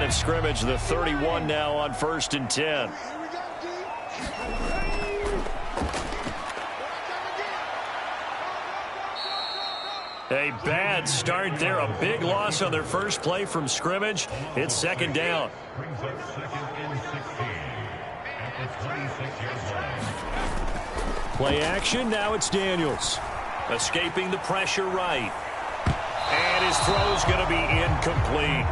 line of scrimmage. The 31 now on 1st and 10. A bad start there. A big loss on their first play from scrimmage. It's 2nd down. Play action. Now it's Daniels. Escaping the pressure right. And his throw's going to be incomplete.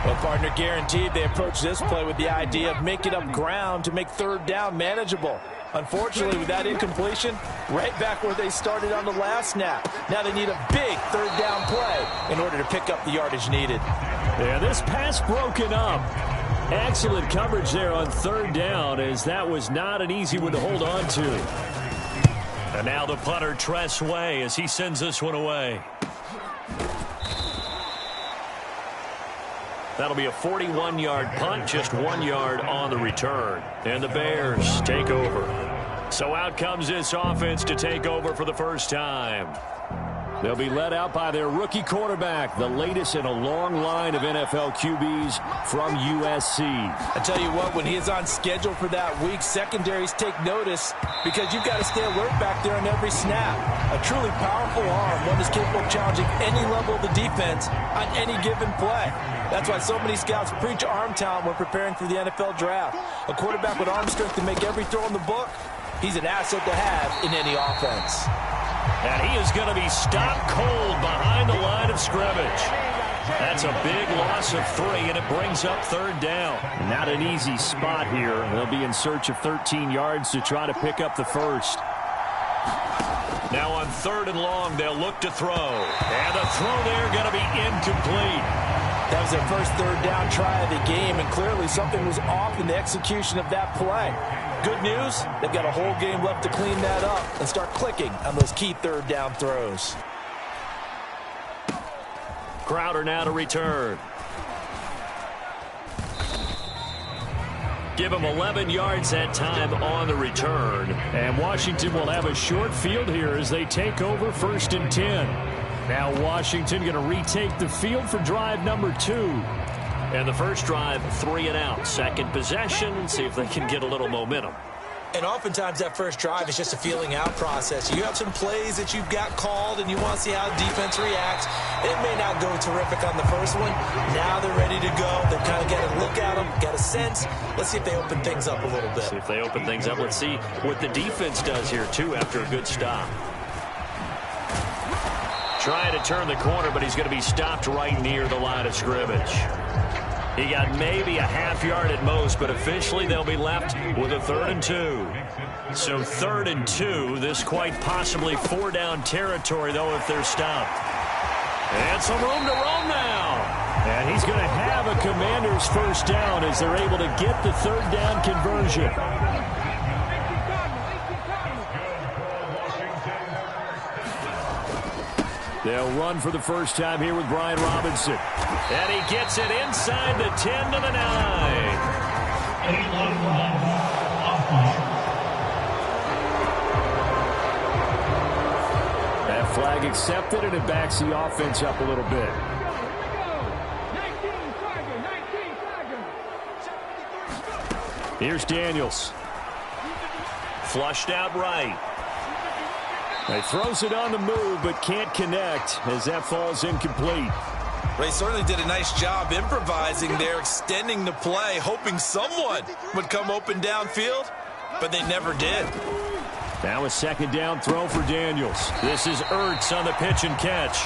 Well, partner, guaranteed they approach this play with the idea of making up ground to make 3rd down manageable. Unfortunately, with that incompletion, right back where they started on the last snap. Now they need a big 3rd down play in order to pick up the yardage needed. Yeah, this pass broken up. Excellent coverage there on 3rd down, as that was not an easy one to hold on to. And now the punter, Tress Way, as he sends this one away. That'll be a 41-yard punt, just 1 yard on the return. And the Bears take over. So out comes this offense to take over for the first time. They'll be led out by their rookie quarterback, the latest in a long line of NFL QBs from USC. I tell you what, when he is on schedule for that week, secondaries take notice because you've got to stay alert back there on every snap. A truly powerful arm, one that's capable of challenging any level of the defense on any given play. That's why so many scouts preach arm talent when preparing for the NFL draft. A quarterback with arm strength to make every throw in the book, he's an asset to have in any offense. And he is going to be stopped cold behind the line of scrimmage. That's a big loss of 3, and it brings up 3rd down. Not an easy spot here. They'll be in search of 13 yards to try to pick up the first. Now on 3rd and long, they'll look to throw. And the throw there going to be incomplete. That was their first 3rd down try of the game, and clearly something was off in the execution of that play. Good news, they've got a whole game left to clean that up and start clicking on those key 3rd down throws. Crowder now to return. Give him 11 yards that time on the return. And Washington will have a short field here as they take over 1st and 10. Now Washington going to retake the field for drive number 2. And the first drive, 3 and out. Second possession, see if they can get a little momentum. And oftentimes that first drive is just a feeling out process. You have some plays that you've got called and you want to see how defense reacts. It may not go terrific on the first one. Now they're ready to go. They've kind of got a look at them, got a sense. Let's see if they open things up a little bit. See if they open things up. Let's see what the defense does here, too, after a good stop. Trying to turn the corner, but he's going to be stopped right near the line of scrimmage. He got maybe a half yard at most, but officially they'll be left with a 3rd and 2. So 3rd and 2, this quite possibly 4-down territory, though, if they're stopped. And some room to roam now. And he's going to have a Commander's first down as they're able to get the 3rd down conversion. They'll run for the first time here with Brian Robinson. And he gets it inside the 10 to the 9. That flag accepted, and it backs the offense up a little bit. Here's Daniels. Flushed out right. He throws it on the move, but can't connect as that falls incomplete. They certainly did a nice job improvising there, extending the play, hoping someone would come open downfield, but they never did. Now a 2nd down throw for Daniels. This is Ertz on the pitch and catch.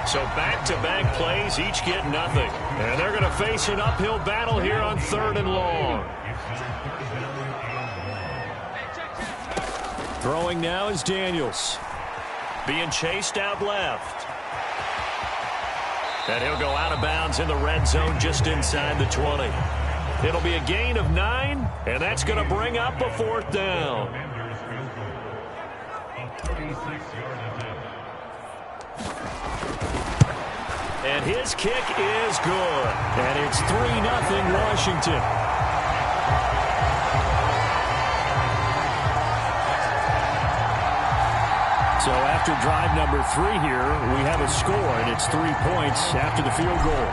So back-to-back plays, each get nothing. And they're going to face an uphill battle here on 3rd and long. Throwing now is Daniels. Being chased out left. And he'll go out of bounds in the red zone just inside the 20. It'll be a gain of 9, and that's going to bring up a 4th down. And his kick is good. And it's 3-0 Washington. So after drive number 3 here, we have a score, and it's 3 points after the field goal.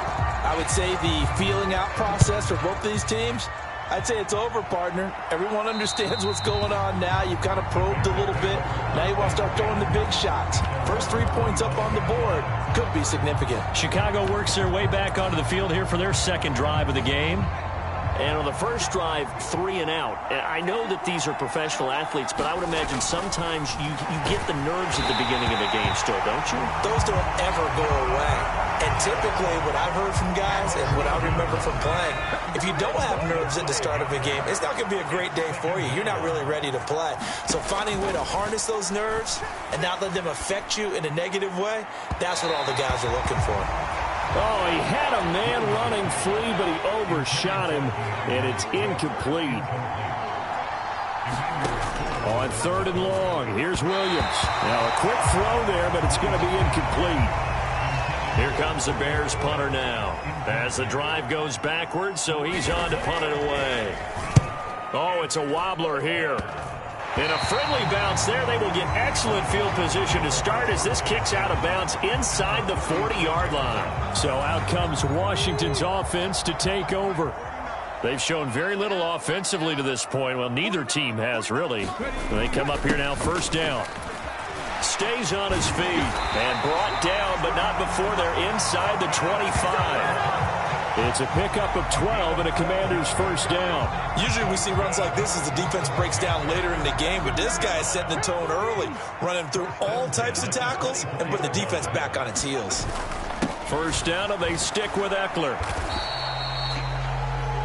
I would say the feeling out process for both of these teams, I'd say it's over, partner. Everyone understands what's going on now. You've kind of probed a little bit. Now you want to start throwing the big shots. First 3 points up on the board could be significant. Chicago works their way back onto the field here for their second drive of the game. And on the first drive, 3 and out. I know that these are professional athletes, but I would imagine sometimes you get the nerves at the beginning of a game still, don't you? Those don't ever go away. And typically what I've heard from guys and what I remember from playing, if you don't have nerves at the start of a game, it's not going to be a great day for you. You're not really ready to play. So finding a way to harness those nerves and not let them affect you in a negative way, that's what all the guys are looking for. Oh, he had a man running free, but he overshot him, and it's incomplete. On 3rd and long, here's Williams. Now a quick throw there, but it's going to be incomplete. Here comes the Bears punter now. As the drive goes backwards, so he's on to punt it away. Oh, it's a wobbler here. And a friendly bounce there. They will get excellent field position to start as this kicks out of bounds inside the 40-yard line. So out comes Washington's offense to take over. They've shown very little offensively to this point. Well, neither team has really. They come up here now, first down. Stays on his feet and brought down, but not before they're inside the 25. It's a pickup of 12 and a Commander's first down. Usually we see runs like this as the defense breaks down later in the game, but this guy is setting the tone early, running through all types of tackles and putting the defense back on its heels. First down, and they stick with Eckler.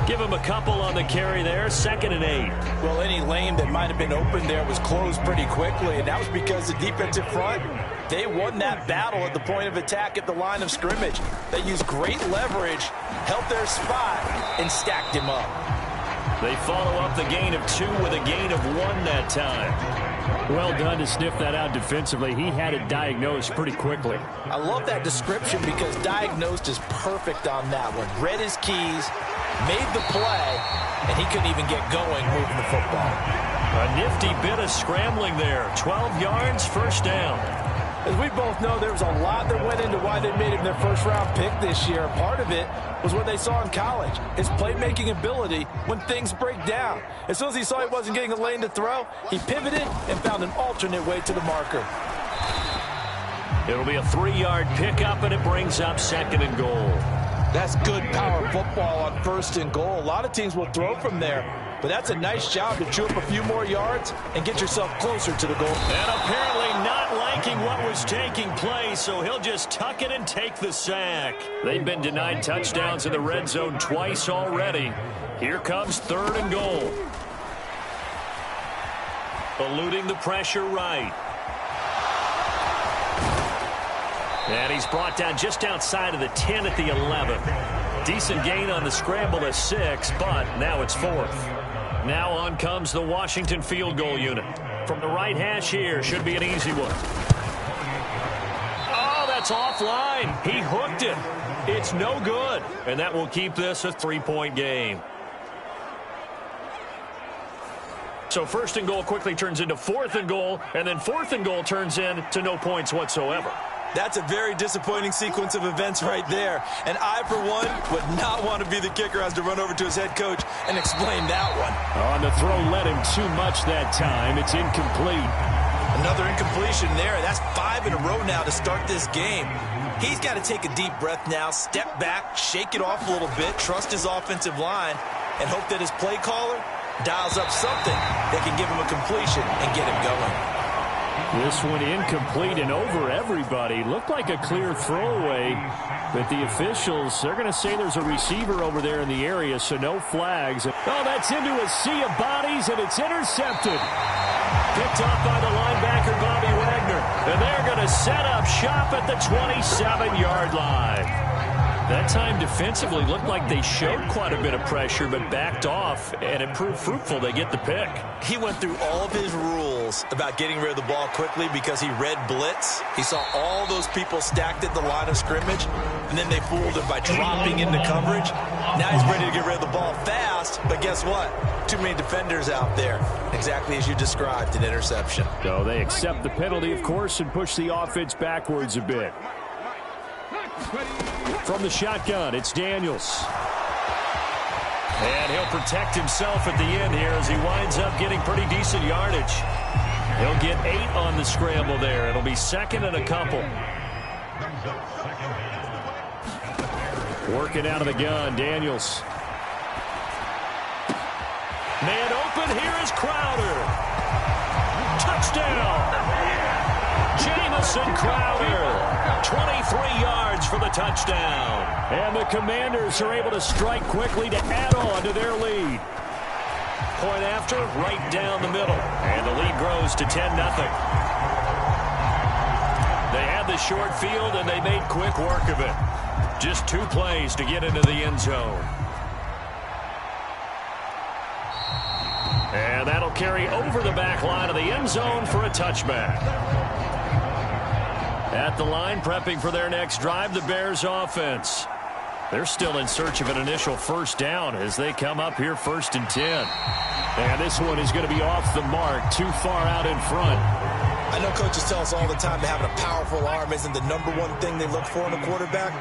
Give him a couple on the carry there, 2nd and 8. Well, any lane that might have been open there was closed pretty quickly, and that was because the defensive front, they won that battle at the point of attack at the line of scrimmage. They used great leverage, held their spot, and stacked him up. They follow up the gain of 2 with a gain of 1 that time. Well done to sniff that out defensively. He had it diagnosed pretty quickly. I love that description because diagnosed is perfect on that one. Read his keys, made the play, and he couldn't even get going moving the football. A nifty bit of scrambling there. 12 yards, first down. As we both know, there was a lot that went into why they made him their first-round pick this year. Part of it was what they saw in college, his playmaking ability when things break down. As soon as he saw he wasn't getting a lane to throw, he pivoted and found an alternate way to the marker. It'll be a 3-yard pickup, and it brings up 2nd and goal. That's good power football on 1st and goal. A lot of teams will throw from there, but that's a nice job to chew up a few more yards and get yourself closer to the goal. And apparently not liking what was taking place, so he'll just tuck it and take the sack. They've been denied touchdowns in the red zone twice already. Here comes 3rd and goal. Eluding the pressure right. And he's brought down just outside of the 10 at the 11. Decent gain on the scramble to 6, but now it's 4th. Now on comes the Washington field goal unit. From the right hash here, should be an easy one. Oh, that's offline. He hooked it. It's no good. And that will keep this a 3-point game. So 1st and goal quickly turns into 4th and goal, and then 4th and goal turns into no points whatsoever. That's a very disappointing sequence of events right there. And I, for one, would not want to be the kicker who has to run over to his head coach and explain that one. On the throw led him too much that time. It's incomplete. Another incompletion there. That's 5 in a row now to start this game. He's got to take a deep breath now, step back, shake it off a little bit, trust his offensive line, and hope that his play caller dials up something that can give him a completion and get him going. This one incomplete and over everybody. Looked like a clear throwaway, but the officials, they're going to say there's a receiver over there in the area, so no flags. Oh, that's into a sea of bodies, and it's intercepted. Picked off by the linebacker, Bobby Wagner. And they're going to set up shop at the 27-yard line. That time defensively looked like they showed quite a bit of pressure, but backed off, and it proved fruitful. They get the pick. He went through all of his rules about getting rid of the ball quickly because he read blitz. He saw all those people stacked at the line of scrimmage, and then they fooled him by dropping into coverage. Now he's ready to get rid of the ball fast, but guess what? Too many defenders out there. Exactly as you described, an interception. So they accept the penalty, of course, and push the offense backwards a bit. From the shotgun, it's Daniels. And he'll protect himself at the end here as he winds up getting pretty decent yardage. He'll get 8 on the scramble there. It'll be second and a couple. Working out of the gun, Daniels. Man open, here is Crowder. Touchdown! Jamison Crowder, 23 yards for the touchdown. And the Commanders are able to strike quickly to add on to their lead. Point after, right down the middle. And the lead grows to 10-0. They had the short field, and they made quick work of it. Just 2 plays to get into the end zone. And that'll carry over the back line of the end zone for a touchback. At the line, prepping for their next drive, the Bears offense. They're still in search of an initial first down as they come up here 1st and 10. And this one is going to be off the mark, too far out in front. I know coaches tell us all the time that having a powerful arm isn't the #1 thing they look for in a quarterback.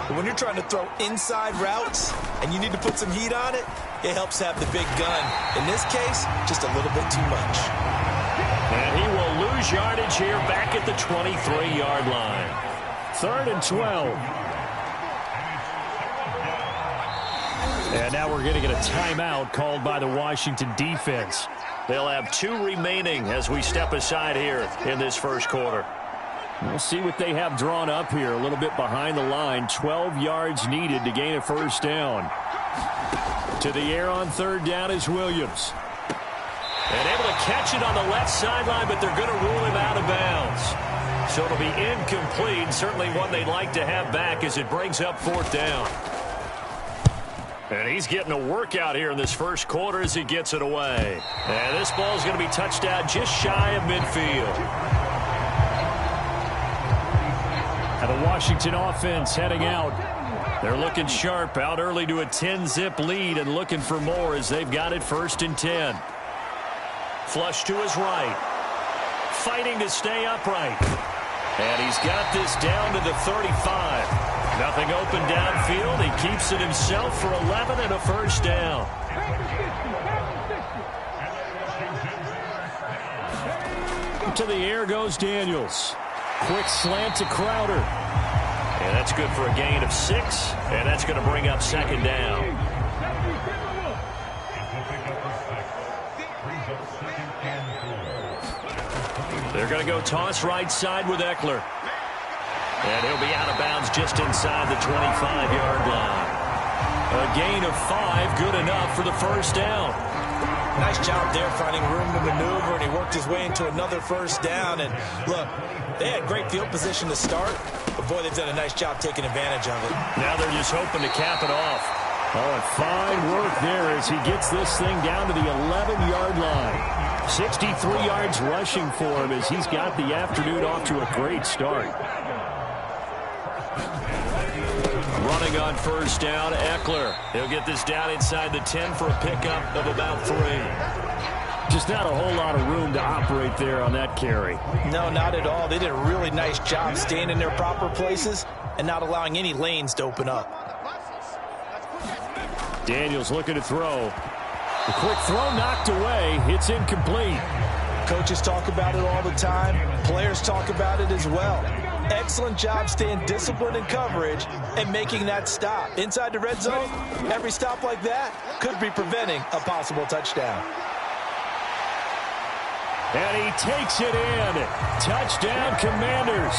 But when you're trying to throw inside routes and you need to put some heat on it, it helps have the big gun. In this case, just a little bit too much. And he will lose yardage here back at the 23-yard line. 3rd and 12. And now we're going to get a timeout called by the Washington defense. They'll have 2 remaining as we step aside here in this first quarter. We'll see what they have drawn up here. A little bit behind the line. 12 yards needed to gain a first down. To the air on 3rd down is Williams. And able to catch it on the left sideline, but they're going to rule him out of bounds. So it'll be incomplete. Certainly one they'd like to have back as it brings up 4th down. And he's getting a workout here in this first quarter as he gets it away. And this ball is going to be touched out just shy of midfield. And the Washington offense heading out. They're looking sharp, out early to a 10-zip lead and looking for more as they've got it 1st and 10. Flush to his right. Fighting to stay upright. And he's got this down to the 35. Nothing open downfield. He keeps it himself for 11 and a first down. To the air goes Daniels. Quick slant to Crowder. And that's good for a gain of 6. And that's going to bring up 2nd down. They're going to go toss right side with Eckler. And he'll be out of bounds just inside the 25-yard line. A gain of 5, good enough for the first down. Nice job there finding room to maneuver, and he worked his way into another first down. And look, they had great field position to start, but boy, they've done a nice job taking advantage of it. Now they're just hoping to cap it off. Oh, and fine work there as he gets this thing down to the 11-yard line. 63 yards rushing for him as he's got the afternoon off to a great start. Running on first down, Eckler. He'll get this down inside the 10 for a pickup of about 3. Just not a whole lot of room to operate there on that carry. No, not at all. They did a really nice job staying in their proper places and not allowing any lanes to open up. Daniels looking to throw. The quick throw knocked away. It's incomplete. Coaches talk about it all the time. Players talk about it as well. Excellent job staying disciplined in coverage and making that stop. Inside the red zone, every stop like that could be preventing a possible touchdown. And he takes it in. Touchdown, Commanders.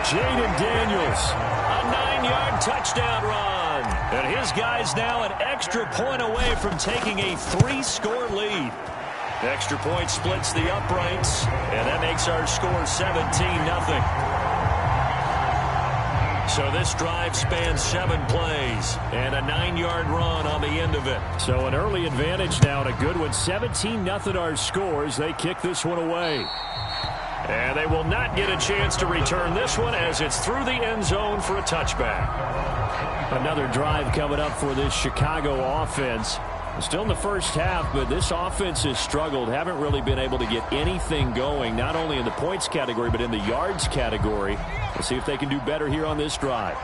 Jaden Daniels, a 9-yard touchdown run. And his guys now an extra point away from taking a 3-score lead. Extra point splits the uprights, and that makes our score 17-0. So this drive spans 7 plays and a 9-yard run on the end of it. So an early advantage now and a good one. 17-0 our scores. They kick this one away. And they will not get a chance to return this one as it's through the end zone for a touchback. Another drive coming up for this Chicago offense. Still in the first half, but this offense has struggled. Haven't really been able to get anything going, not only in the points category, but in the yards category. We'll see if they can do better here on this drive.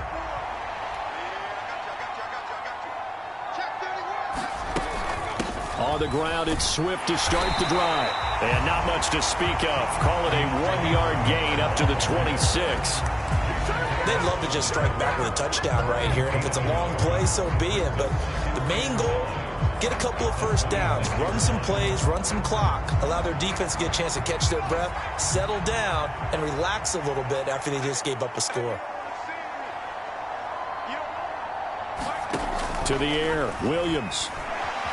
On the ground, it's Swift to start the drive. And not much to speak of. Call it a 1-yard gain up to the 26. They'd love to just strike back with a touchdown right here. And if it's a long play, so be it. But the main goal, get a couple of first downs, run some plays, run some clock, allow their defense to get a chance to catch their breath, settle down, and relax a little bit after they just gave up a score. To the air, Williams.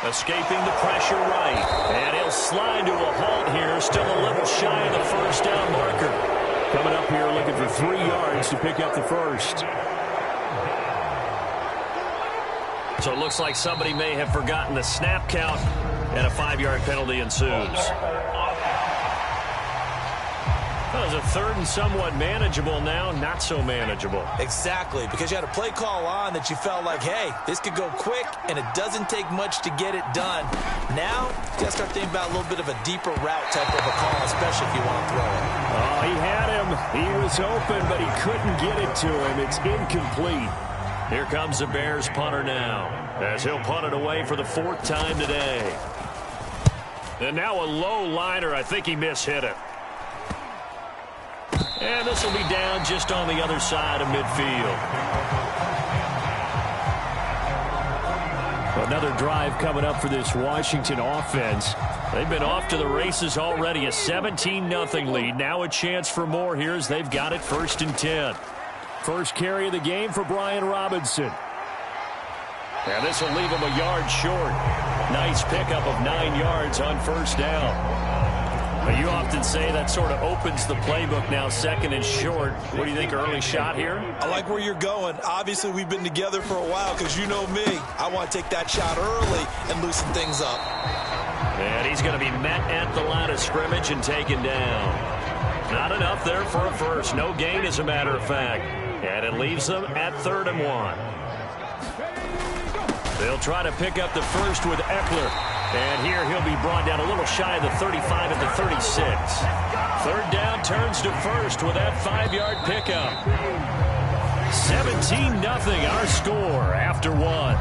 Escaping the pressure right. And he'll slide to a halt here. Still a little shy of the first down marker. Coming up here looking for 3 yards to pick up the first. So it looks like somebody may have forgotten the snap count, and a 5-yard penalty ensues. That was a third and somewhat manageable, now not so manageable. Exactly, because you had a play call on that you felt like, hey, this could go quick, and it doesn't take much to get it done. Now, you got to start thinking about a little bit of a deeper route type of a call, especially if you want to throw it. Oh, he had him. He was open, but he couldn't get it to him. It's incomplete. Here comes the Bears punter now, as he'll punt it away for the 4th time today. And now a low liner. I think he mishit it. And this will be down just on the other side of midfield. Another drive coming up for this Washington offense. They've been off to the races already. A 17-0 lead. Now a chance for more here as they've got it 1st and 10. First carry of the game for Brian Robinson. And this will leave him a yard short. Nice pickup of 9 yards on first down. You often say that sort of opens the playbook now, 2nd and short. What do you think, early shot here? I like where you're going. Obviously, we've been together for a while because you know me. I want to take that shot early and loosen things up. And he's going to be met at the line of scrimmage and taken down. Not enough there for a first. No gain, as a matter of fact. And it leaves them at 3rd and 1. They'll try to pick up the first with Eckler. And here he'll be brought down a little shy of the 35 at the 36. 3rd down, turns to first with that 5-yard pickup. 17-0 our score after 1.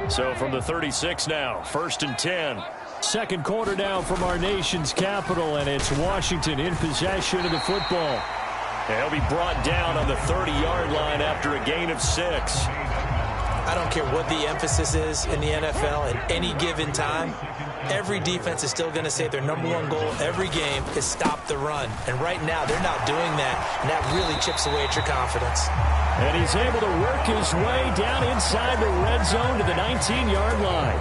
So from the 36 now, 1st and 10. 2nd quarter now from our nation's capital, and it's Washington in possession of the football. And he'll be brought down on the 30-yard line after a gain of 6. I don't care what the emphasis is in the NFL at any given time. Every defense is still going to say their #1 goal every game is stop the run. And right now, they're not doing that, and that really chips away at your confidence. And he's able to work his way down inside the red zone to the 19-yard line.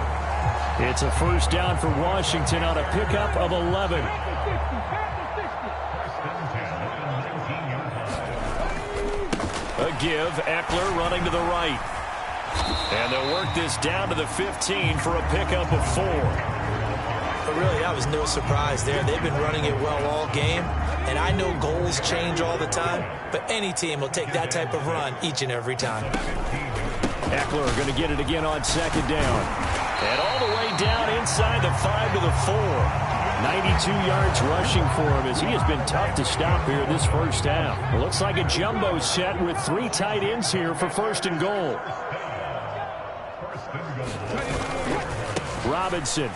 It's a first down for Washington on a pickup of 11. A give, Eckler running to the right. And they'll work this down to the 15 for a pickup of 4. But really, that was no surprise there. They've been running it well all game. And I know goals change all the time, but any team will take that type of run each and every time. Eckler going to get it again on 2nd down. And all the way down inside the 5 to the 4. 92 yards rushing for him as he has been tough to stop here this first half. It looks like a jumbo set with 3 tight ends here for 1st and goal. Robinson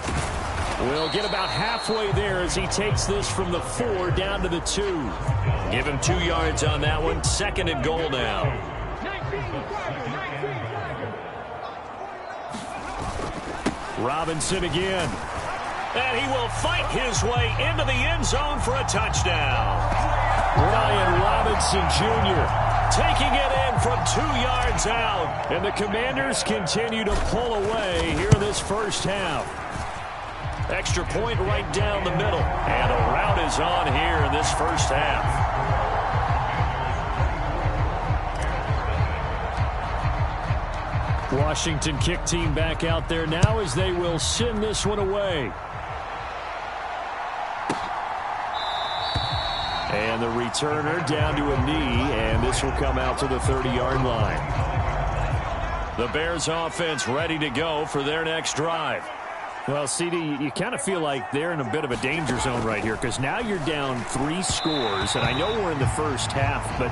will get about halfway there as he takes this from the 4 down to the 2. Give him 2 yards on that one. 2nd and goal now. Robinson again. And he will fight his way into the end zone for a touchdown. Brian Robinson Jr. taking it in from 2 yards out. And the Commanders continue to pull away here in this first half. Extra point right down the middle. And a rout is on here in this first half. Washington kick team back out there now as they will send this one away. And the returner down to a knee, and this will come out to the 30-yard line. The Bears offense ready to go for their next drive. Well, CD, you kind of feel like they're in a bit of a danger zone right here because now you're down 3 scores, and I know we're in the first half, but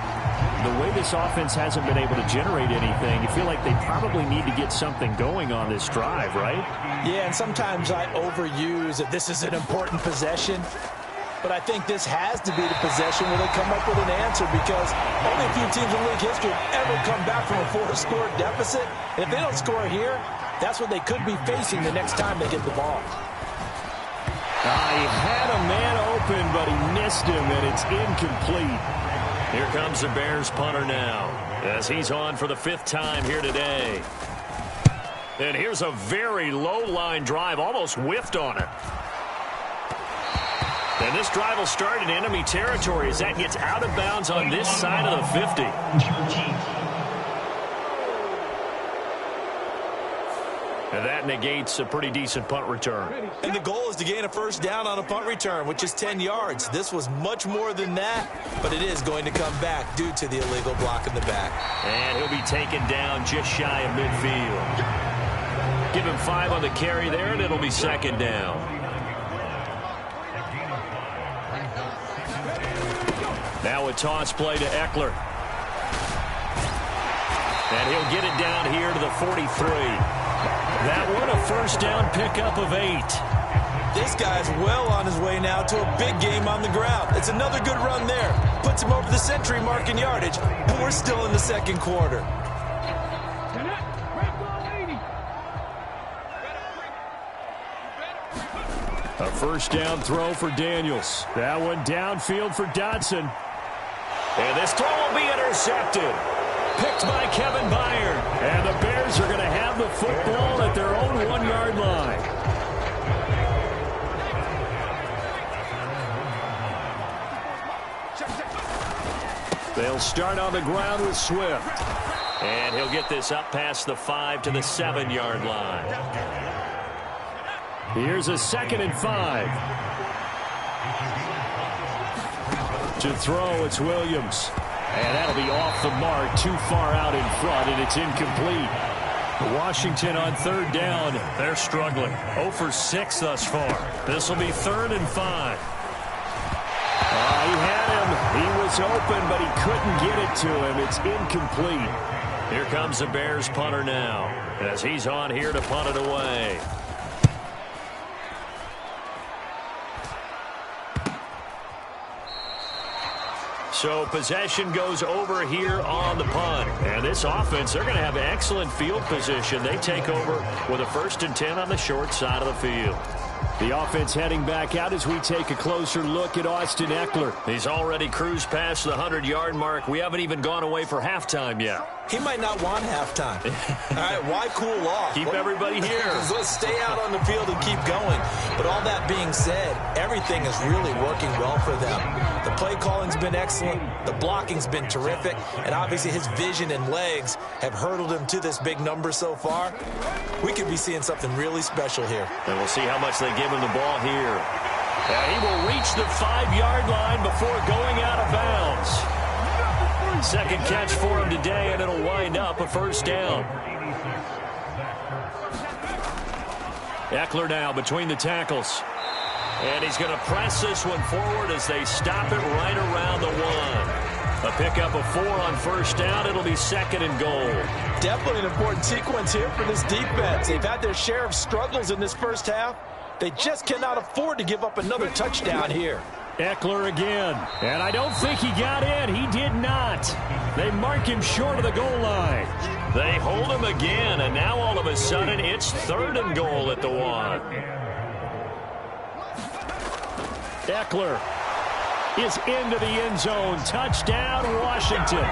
the way this offense hasn't been able to generate anything, you feel like they probably need to get something going on this drive, right? Yeah, and sometimes I overuse that this is an important possession, but I think this has to be the possession where they come up with an answer because only a few teams in league history have ever come back from a 4-score deficit. And if they don't score here, that's what they could be facing the next time they get the ball. He had a man open, but he missed him, and it's incomplete. Here comes the Bears punter now as he's on for the 5th time here today. And here's a very low-line drive, almost whiffed on it. And this drive will start in enemy territory as that gets out of bounds on this side of the 50. And that negates a pretty decent punt return. And the goal is to gain a first down on a punt return, which is 10 yards. This was much more than that, but it is going to come back due to the illegal block in the back. And he'll be taken down just shy of midfield. Give him 5 on the carry there, and it'll be 2nd down. Now a toss play to Ekeler. And he'll get it down here to the 43. That one a first down pickup of 8. This guy's well on his way now to a big game on the ground. It's another good run there. Puts him over the century mark in yardage, and we're still in the 2nd quarter. A first down throw for Daniels. That one downfield for Dotson. And this throw will be intercepted. Picked by Kevin Byard. And the Bears are going to have the football at their own 1-yard line. They'll start on the ground with Swift. And he'll get this up past the 5 to the 7-yard line. Here's a 2nd and 5. To throw, it's Williams. And that'll be off the mark, too far out in front, and it's incomplete. Washington on 3rd down. They're struggling. 0 for 6 thus far. This will be 3rd and 5. He had him. He was open, but he couldn't get it to him. It's incomplete. Here comes the Bears punter now as he's on here to punt it away. So possession goes over here on the punt. And this offense, they're going to have excellent field position. They take over with a 1st and 10 on the short side of the field. The offense heading back out as we take a closer look at Austin Ekeler. He's already cruised past the 100-yard mark. We haven't even gone away for halftime yet. He might not want halftime. All right, why cool off? Keep everybody here. Let's stay out on the field and keep going. But all that being said, everything is really working well for them. The play calling's been excellent. The blocking's been terrific. And obviously his vision and legs have hurdled him to this big number so far. We could be seeing something really special here. And we'll see how much they give him the ball here. And he will reach the 5-yard line before going out of bounds. 2nd catch for him today, and it'll wind up a 1st down. Ekeler now between the tackles. And he's going to press this one forward as they stop it right around the 1. A pickup of 4 on 1st down. It'll be 2nd and goal. Definitely an important sequence here for this defense. They've had their share of struggles in this first half. They just cannot afford to give up another touchdown here. Ekeler again. And I don't think he got in. He did not. They mark him short of the goal line. They hold him again, and now all of a sudden it's 3rd and goal at the 1. Ekeler is into the end zone. Touchdown, Washington.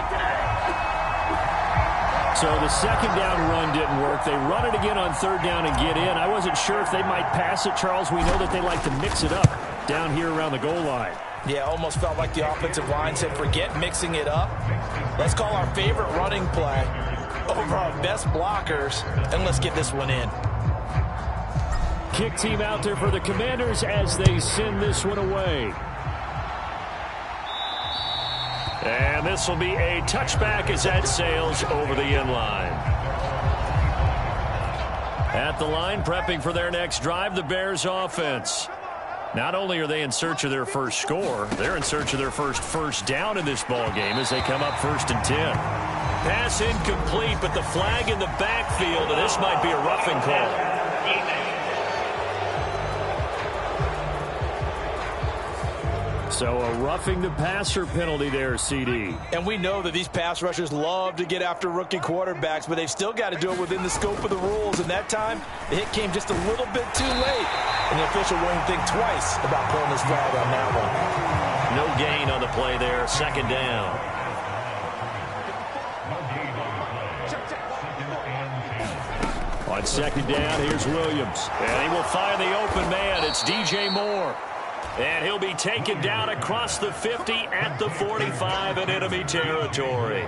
So the 2nd down run didn't work. They run it again on 3rd down and get in. I wasn't sure if they might pass it, Charles. We know that they like to mix it up down here around the goal line. Yeah, almost felt like the offensive line said, forget mixing it up. Let's call our favorite running play over our best blockers, and let's get this one in. Kick team out there for the Commanders as they send this one away. And this will be a touchback as that sails over the end line. At the line, prepping for their next drive, the Bears offense. Not only are they in search of their first score, they're in search of their first down in this ball game as they come up 1st and 10. Pass incomplete, but the flag in the backfield, and this might be a roughing call. So a roughing the passer penalty there, CD. And we know that these pass rushers love to get after rookie quarterbacks, but they've still got to do it within the scope of the rules. And that time, the hit came just a little bit too late. And the official won't think twice about pulling his flag on that one. No gain on the play there, 2nd down. On 2nd down, here's Williams. And he will find the open man. It's DJ Moore. And he'll be taken down across the 50 at the 45 in enemy territory.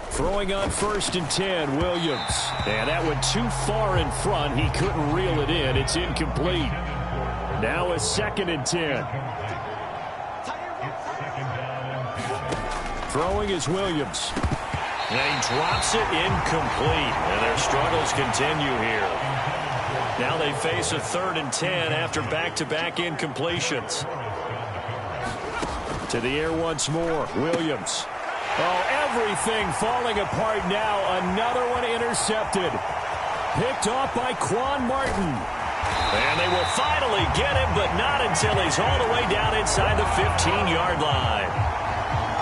Throwing on 1st and 10, Williams. And that went too far in front. He couldn't reel it in. It's incomplete. Now a 2nd and 10. Throwing is Williams. And he drops it incomplete. And their struggles continue here. Now they face a 3rd and 10 after back-to-back incompletions. To the air once more, Williams. Oh, everything falling apart now. Another one intercepted. Picked off by Quan Martin. And they will finally get him, but not until he's all the way down inside the 15-yard line.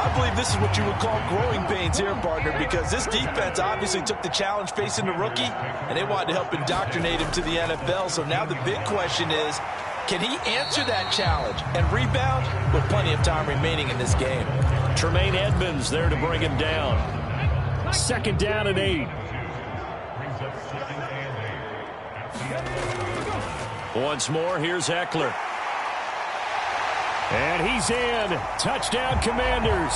I believe this is what you would call growing pains here, partner, because this defense obviously took the challenge facing the rookie, and they wanted to help indoctrinate him to the NFL. So now the big question is, can he answer that challenge and rebound with plenty of time remaining in this game? Tremaine Edmonds there to bring him down. 2nd down and 8. Once more, here's Eckler. And he's in. Touchdown, Commanders.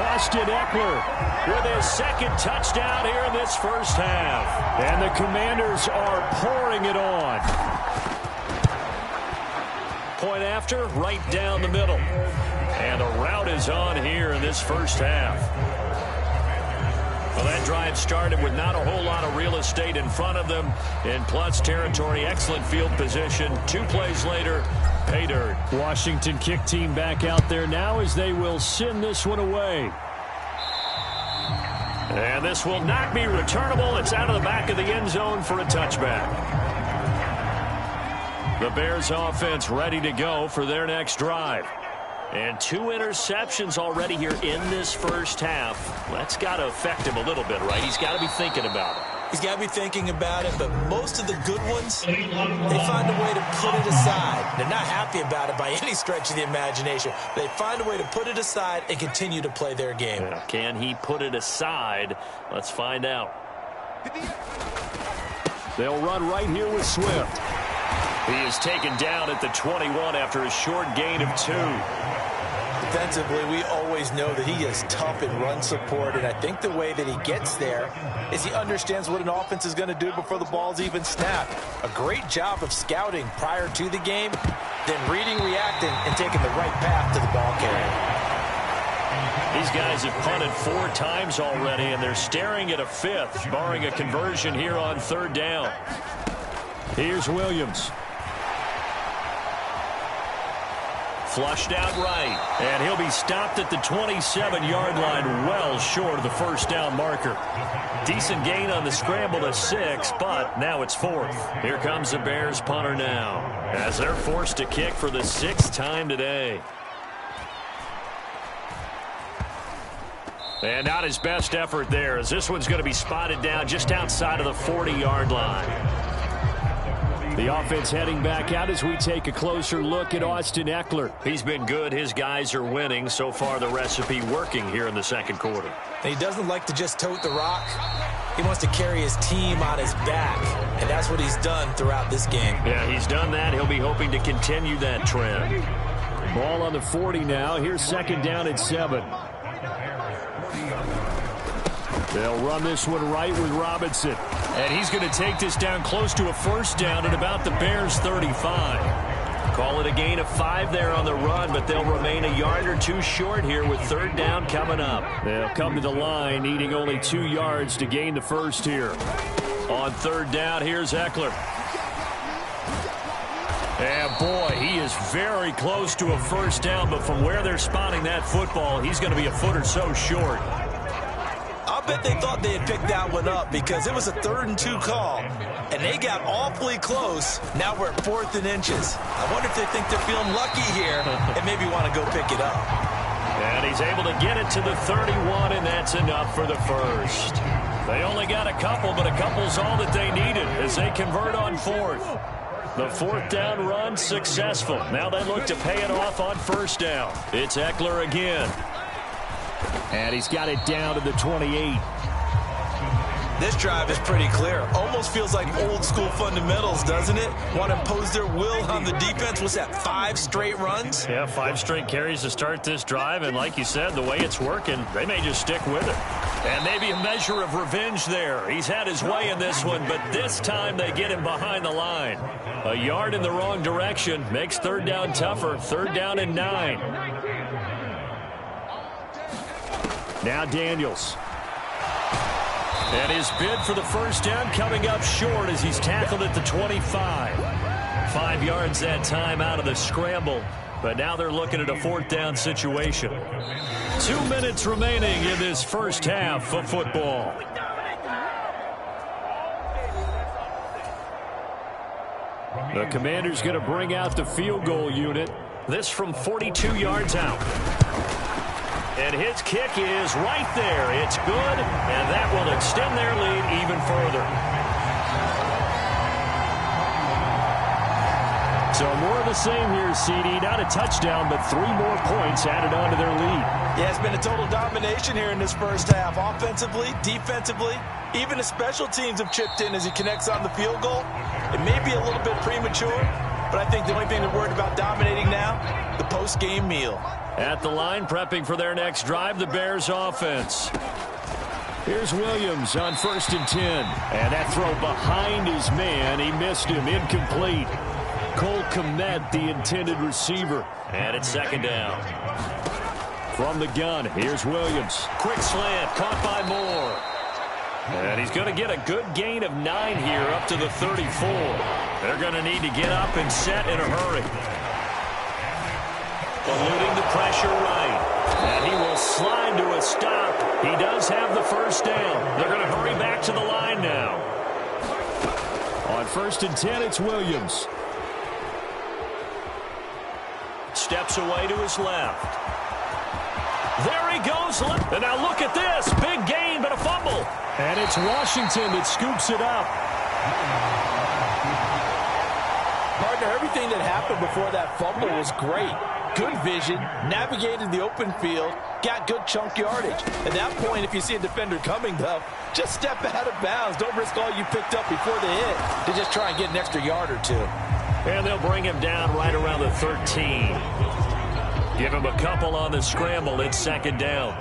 Austin Eckler with his 2nd touchdown here in this first half. And the Commanders are pouring it on. Point after, right down the middle. And the route is on here in this first half. Well, that drive started with not a whole lot of real estate in front of them. In plus territory, excellent field position. 2 plays later, pay dirt. Washington kick team back out there now as they will send this one away. And this will not be returnable. It's out of the back of the end zone for a touchback. The Bears offense ready to go for their next drive. And 2 interceptions already here in this first half. That's got to affect him a little bit, right? He's got to be thinking about it. He's got to be thinking about it, but most of the good ones, they find a way to put it aside. They're not happy about it by any stretch of the imagination. They find a way to put it aside and continue to play their game. Yeah. Can he put it aside? Let's find out. They'll run right here with Swift. He is taken down at the 21 after a short gain of 2. Defensively, we always know that he is tough in run support, and I think the way that he gets there is he understands what an offense is going to do before the ball's even snapped. A great job of scouting prior to the game, then reading, reacting, and taking the right path to the ball carrier. These guys have punted 4 times already, and they're staring at a 5th, barring a conversion here on 3rd down. Here's Williams. Flushed out right, and he'll be stopped at the 27-yard line, well short of the first down marker. Decent gain on the scramble to 6, but now it's 4th. Here comes the Bears punter now, as they're forced to kick for the 6th time today. And not his best effort there, as this one's going to be spotted down just outside of the 40-yard line. The offense heading back out as we take a closer look at Austin Eckler. He's been good. His guys are winning. So far, the recipe working here in the 2nd quarter. And he doesn't like to just tote the rock. He wants to carry his team on his back, and that's what he's done throughout this game. Yeah, he's done that. He'll be hoping to continue that trend. Ball on the 40 now. Here's 2nd down and 7. They'll run this one right with Robinson. And he's going to take this down close to a first down at about the Bears' 35. Call it a gain of 5 there on the run, but they'll remain a yard or 2 short here with third down coming up. They'll come to the line needing only 2 yards to gain the first here. On third down, here's Ekeler. And boy, he is very close to a first down, but from where they're spotting that football, he's going to be a foot or so short. I'll bet they thought they had picked that one up because it was a 3rd and 2 call, and they got awfully close. Now we're at 4th and inches. I wonder if they think they're feeling lucky here and maybe want to go pick it up. And he's able to get it to the 31, and that's enough for the first. They only got a couple, but a couple's all that they needed as they convert on 4th. The 4th down run successful. Now they look to pay it off on first down. It's Ekeler again. And he's got it down to the 28. This drive is pretty clear. Almost feels like old school fundamentals, doesn't it? Want to impose their will on the defense. What's that, 5 straight runs? Yeah, 5 straight carries to start this drive. And like you said, the way it's working, they may just stick with it. And maybe a measure of revenge there. He's had his way in this one, but this time they get him behind the line. A yard in the wrong direction makes third down tougher. Third down and 9. Now Daniels. And his bid for the first down coming up short as he's tackled at the 25. 5 yards that time out of the scramble. But now they're looking at a 4th down situation. 2 minutes remaining in this first half of football. The Commander's going to bring out the field goal unit. This from 42 yards out. And his kick is right there. It's good, and that will extend their lead even further. So more of the same here, CD. Not a touchdown, but 3 more points added on to their lead. Yeah, it's been a total domination here in this first half. Offensively, defensively, even the special teams have chipped in as he connects on the field goal. It may be a little bit premature, but I think the only thing they're worried about dominating now, the post-game meal. At the line, prepping for their next drive, the Bears offense. Here's Williams on 1st and 10. And that throw behind his man. He missed him. Incomplete. Cole Kmet, the intended receiver. And it's 2nd down. From the gun, here's Williams. Quick slant, caught by Moore. And he's going to get a good gain of 9 here up to the 34. They're going to need to get up and set in a hurry. Eluding the pressure right. And he will slide to a stop. He does have the first down. They're going to hurry back to the line now. On 1st and 10, it's Williams. Steps away to his left. There he goes. And now look at this. Big gain, but a fumble. And it's Washington that scoops it up. Partner, everything that happened before that fumble was great. Good vision, navigated the open field, got good chunk yardage. At that point, if you see a defender coming, though, just step out of bounds. Don't risk all you picked up before the hit to just try and get an extra yard or 2. And they'll bring him down right around the 13. Give him a couple on the scramble. It's 2nd down.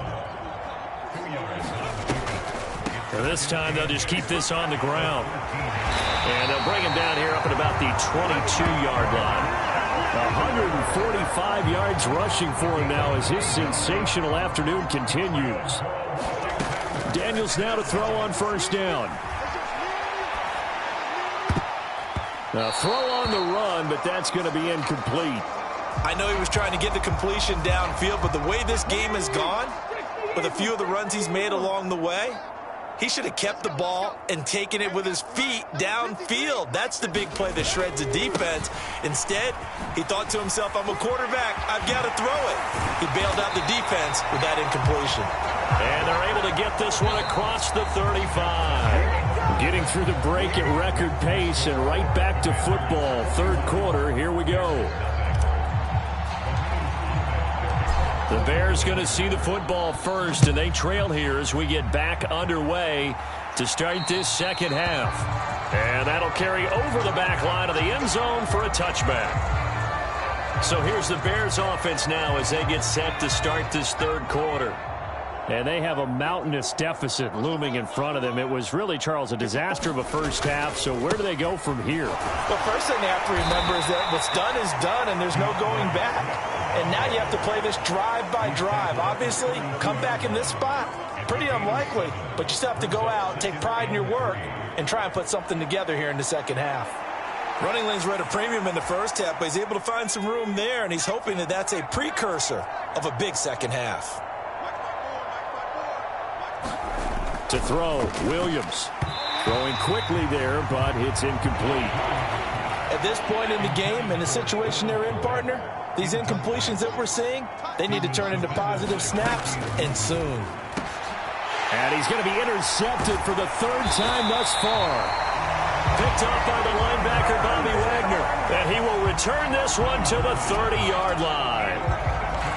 And this time they'll just keep this on the ground. And they'll bring him down here up at about the 22-yard line. 145 yards rushing for him now as his sensational afternoon continues. Daniels now to throw on 1st down. A throw on the run, but that's going to be incomplete. I know he was trying to get the completion downfield, but the way this game has gone, with a few of the runs he's made along the way, he should have kept the ball and taken it with his feet downfield. That's the big play that shreds the defense. Instead, he thought to himself, I'm a quarterback. I've got to throw it. He bailed out the defense with that incompletion. And they're able to get this one across the 35. Getting through the break at record pace and right back to football. 3rd quarter, here we go. The Bears going to see the football first, and they trail here as we get back underway to start this second half. And that'll carry over the back line of the end zone for a touchback. So here's the Bears offense now as they get set to start this 3rd quarter. And they have a mountainous deficit looming in front of them. It was really, Charles, a disaster of a first half. So where do they go from here? The first thing they have to remember is that what's done is done, and there's no going back. And now you have to play this drive by drive. Obviously, come back in this spot. Pretty unlikely, but you still have to go out, take pride in your work, and try and put something together here in the second half. Running lanes were at a premium in the first half, but he's able to find some room there, and he's hoping that that's a precursor of a big second half. To throw, Williams. Throwing quickly there, but it's incomplete. At this point in the game, in the situation they're in, partner, these incompletions that we're seeing, they need to turn into positive snaps, and soon. And he's going to be intercepted for the third time thus far. Picked up by the linebacker, Bobby Wagner. And he will return this one to the 30-yard line.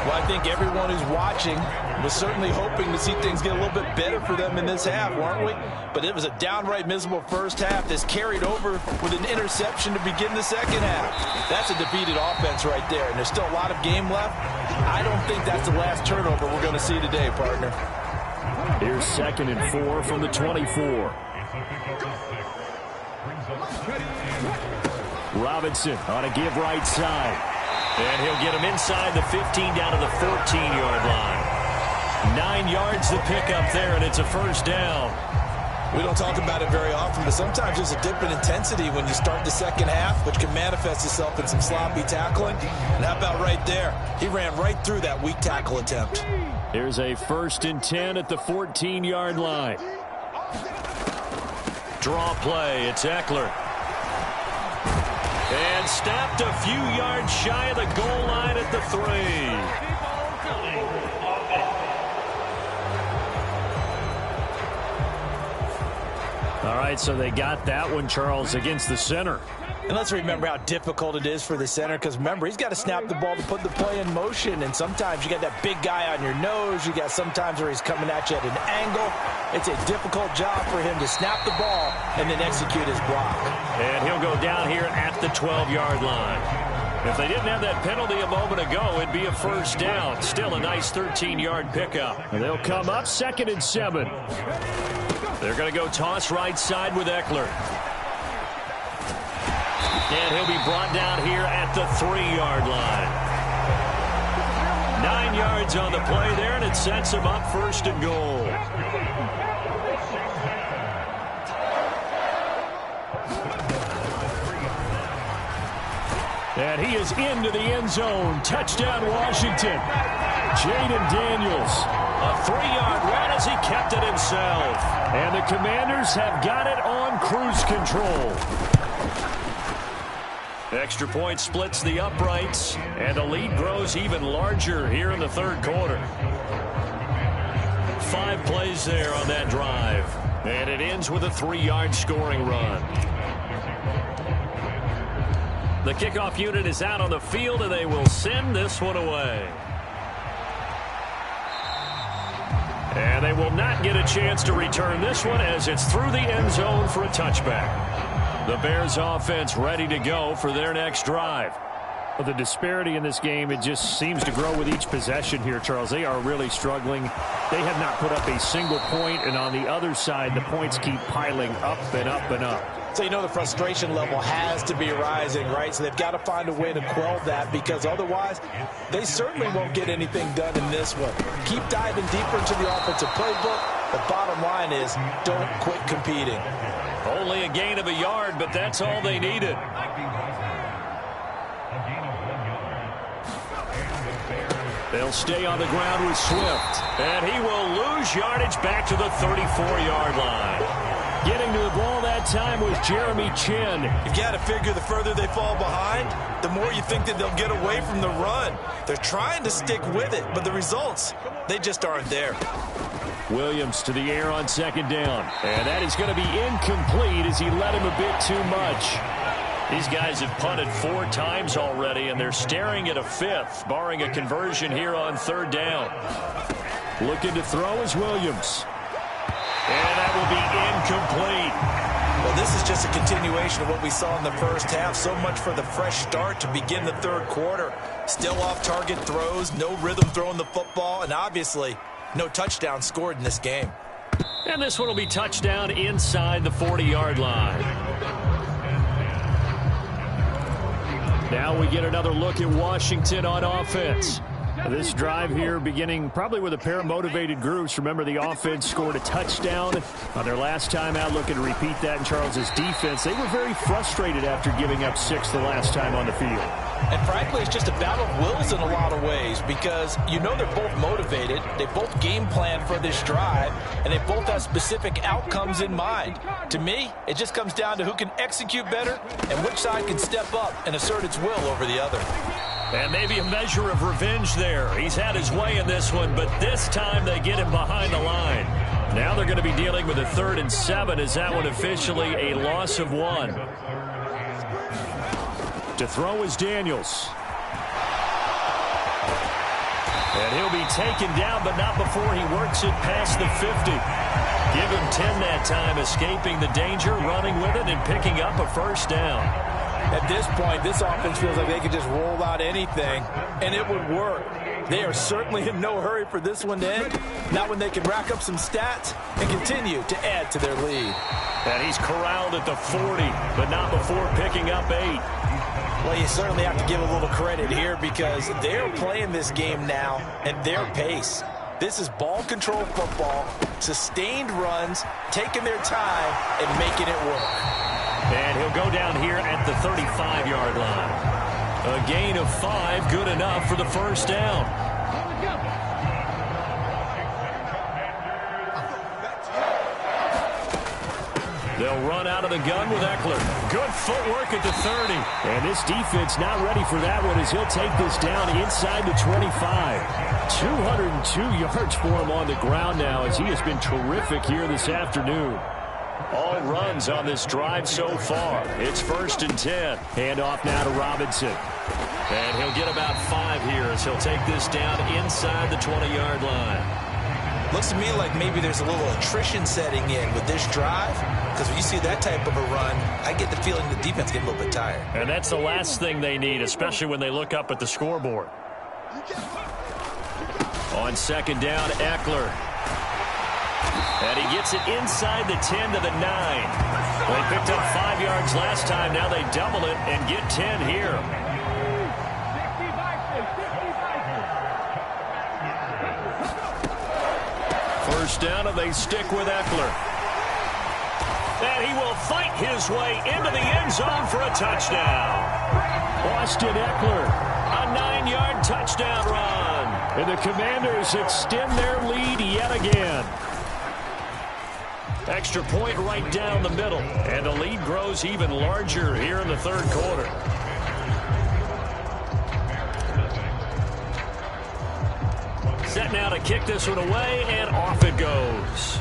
Well, I think everyone who's watching was certainly hoping to see things get a little bit better for them in this half, weren't we? But it was a downright miserable first half that's carried over with an interception to begin the second half. That's a defeated offense right there, and there's still a lot of game left. I don't think that's the last turnover we're going to see today, partner. Here's 2nd and 4 from the 24. Robinson on a give right side. And he'll get him inside the 15 down to the 14-yard line. 9 yards to pick up there, and it's a first down. We don't talk about it very often, but sometimes there's a dip in intensity when you start the second half, which can manifest itself in some sloppy tackling. And how about right there? He ran right through that weak tackle attempt. Here's a 1st and 10 at the 14-yard line. Draw play. It's Eckler. And stopped a few yards shy of the goal line at the 3. All right, so they got that one, Charles, against the center. And let's remember how difficult it is for the center, because remember, he's got to snap the ball to put the play in motion, and sometimes you got that big guy on your nose. You got sometimes where he's coming at you at an angle. It's a difficult job for him to snap the ball and then execute his block. And he'll go down here at the 12-yard line. If they didn't have that penalty a moment ago, it'd be a first down. Still a nice 13-yard pickup. And they'll come up 2nd and 7. They're going to go toss right side with Eckler. And he'll be brought down here at the 3-yard line. 9 yards on the play there, and it sets him up 1st and goal. And he is into the end zone. Touchdown, Washington. Jaden Daniels. A 3-yard run as he kept it himself. And the Commanders have got it on cruise control. Extra point splits the uprights, and the lead grows even larger here in the third quarter. 5 plays there on that drive, and it ends with a 3-yard scoring run. The kickoff unit is out on the field, and they will send this one away. And they will not get a chance to return this one as it's through the end zone for a touchback. The Bears offense ready to go for their next drive. Well, the disparity in this game, it just seems to grow with each possession here, Charles. They are really struggling. They have not put up a single point, and on the other side, the points keep piling up and up and up. So you know the frustration level has to be rising, right? So they've got to find a way to quell that, because otherwise they certainly won't get anything done in this one. Keep diving deeper into the offensive playbook. The bottom line is don't quit competing. Only a gain of a yard, but that's all they needed. They'll stay on the ground with Swift, and he will lose yardage back to the 34-yard line. Getting to the ball that time was Jeremy Chinn. You've got to figure the further they fall behind, the more you think that they'll get away from the run. They're trying to stick with it, but the results, they just aren't there. Williams to the air on 2nd down. And that is going to be incomplete as he led him a bit too much. These guys have punted 4 times already, and they're staring at a 5th, barring a conversion here on 3rd down. Looking to throw is Williams. And that will be incomplete. Well, this is just a continuation of what we saw in the first half. So much for the fresh start to begin the third quarter. Still off-target throws, no rhythm throwing the football, and obviously No touchdown scored in this game. And this one will be touchdown inside the 40-yard line. Now we get another look at Washington on offense. This drive here beginning probably with a pair of motivated groups. Remember, the offense scored a touchdown on their last time out, looking to repeat that in Charles's defense. They were very frustrated after giving up 6 the last time on the field. And frankly, it's just a battle of wills in a lot of ways because you know they're both motivated. They both game plan for this drive, and they both have specific outcomes in mind. To me, it just comes down to who can execute better and which side can step up and assert its will over the other. And maybe a measure of revenge there. He's had his way in this one, but this time they get him behind the line. Now they're going to be dealing with a 3rd and 7 as that one officially a loss of 1. To throw is Daniels. And he'll be taken down, but not before he works it past the 50. Give him 10 that time, escaping the danger, running with it, and picking up a first down. At this point, this offense feels like they could just roll out anything, and it would work. They are certainly in no hurry for this one to end. Not when they can rack up some stats and continue to add to their lead. And he's corralled at the 40, but not before picking up 8. Well, you certainly have to give a little credit here because they're playing this game now at their pace. This is ball control football, sustained runs, taking their time, and making it work. And he'll go down here at the 35-yard line. A gain of 5, good enough for the first down. They'll run out of the gun with Eckler. Good footwork at the 30. And this defense not ready for that one as he'll take this down inside the 25. 202 yards for him on the ground now as he has been terrific here this afternoon. All runs on this drive so far. It's 1st and 10. Hand off now to Robinson. And he'll get about 5 here as he'll take this down inside the 20-yard line. Looks to me like maybe there's a little attrition setting in with this drive because when you see that type of a run, I get the feeling the defense gets a little bit tired. And that's the last thing they need, especially when they look up at the scoreboard. On 2nd down, Eckler. And he gets it inside the 10 to the 9. They picked up 5 yards last time. Now they double it and get 10 here. First down, and they stick with Eckler. And he will fight his way into the end zone for a touchdown. Austin Eckler. A 9-yard touchdown run. And the Commanders extend their lead yet again. Extra point right down the middle. And the lead grows even larger here in the 3rd quarter. Set now to kick this one away, and off it goes.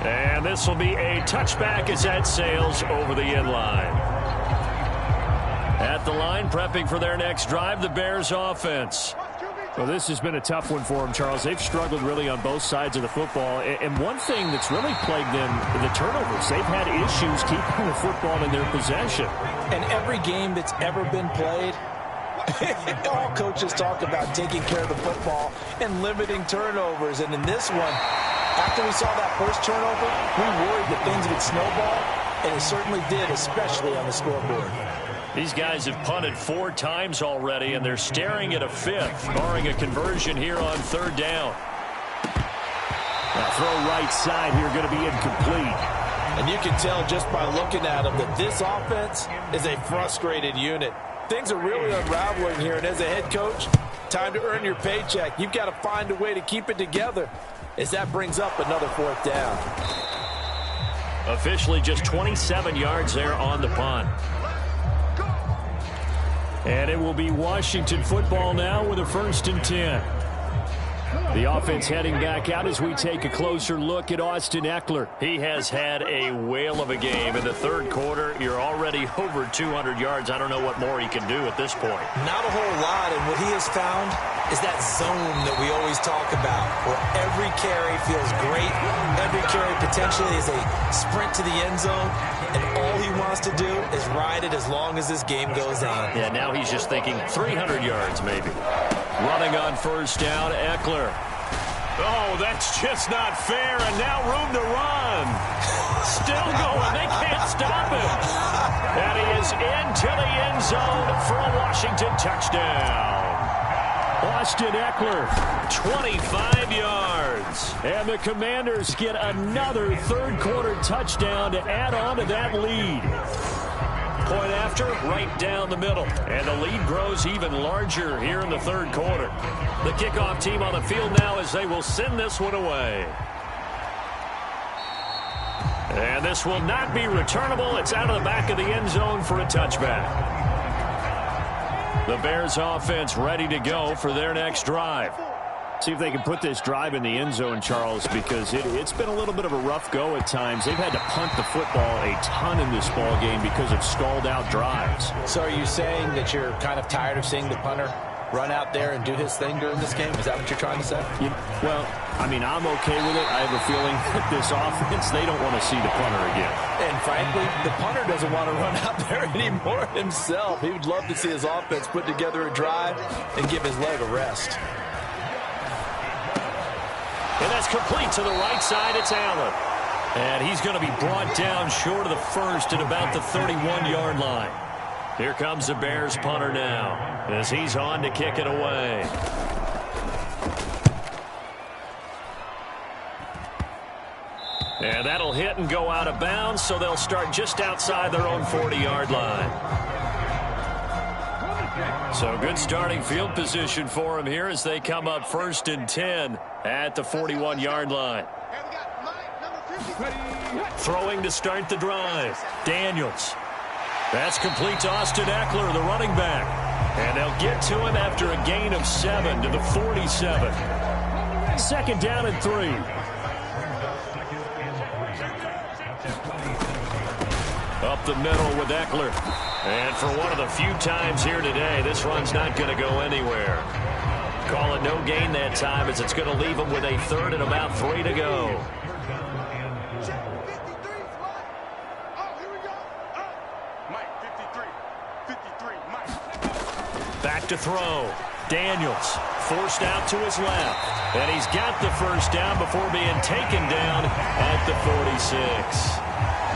And this will be a touchback as that sails over the end line. At the line, prepping for their next drive, the Bears offense. Well, this has been a tough one for them, Charles. They've struggled really on both sides of the football. And one thing that's really plagued them, the turnovers. They've had issues keeping the football in their possession. And every game that's ever been played, all coaches talk about taking care of the football and limiting turnovers. And in this one, after we saw that first turnover, we worried that things would snowball, and it certainly did, especially on the scoreboard. These guys have punted 4 times already, and they're staring at a 5th, barring a conversion here on 3rd down. Now throw right side here, going to be incomplete. And you can tell just by looking at them that this offense is a frustrated unit. Things are really unraveling here, and as a head coach, time to earn your paycheck. You've got to find a way to keep it together as that brings up another 4th down. Officially just 27 yards there on the punt. And it will be Washington football now with a 1st and 10. The offense heading back out as we take a closer look at Austin Eckler. He has had a whale of a game. In the 3rd quarter, you're already over 200 yards. I don't know what more he can do at this point. Not a whole lot, and what he has found is that zone that we always talk about, where every carry feels great. Every carry potentially is a sprint to the end zone, and all he wants to do is ride it as long as this game goes on. Yeah, now he's just thinking 300 yards maybe. Running on first down, Eckler. Oh, that's just not fair, and now room to run. Still going. They can't stop him. And he is into the end zone for a Washington touchdown. Austin Eckler, 25 yards. And the Commanders get another third-quarter touchdown to add on to that lead. Point after, right down the middle. And the lead grows even larger here in the third quarter. The kickoff team on the field now as they will send this one away. And this will not be returnable. It's out of the back of the end zone for a touchback. The Bears offense ready to go for their next drive. See if they can put this drive in the end zone, Charles, because it's been a little bit of a rough go at times. They've had to punt the football a ton in this ball game because of stalled-out drives. So are you saying that you're kind of tired of seeing the punter run out there and do his thing during this game? Is that what you're trying to say? Well, I mean, I'm okay with it. I have a feeling that this offense, they don't want to see the punter again. And frankly, the punter doesn't want to run out there anymore himself. He would love to see his offense put together a drive and give his leg a rest. And that's complete to the right side. It's Allen. And he's going to be brought down short of the first at about the 31-yard line. Here comes the Bears punter now as he's on to kick it away. And that'll hit and go out of bounds, so they'll start just outside their own 40-yard line. So good starting field position for him here as they come up 1st and 10 at the 41-yard line. Throwing to start the drive. Daniels. That's complete to Austin Eckler, the running back. And they'll get to him after a gain of 7 to the 47. 2nd down and 3. Up the middle with Eckler. And for one of the few times here today, this run's not going to go anywhere. Call it no gain that time as it's going to leave them with a 3rd and about 3 to go. Back to throw. Daniels forced out to his left. And he's got the first down before being taken down at the 46.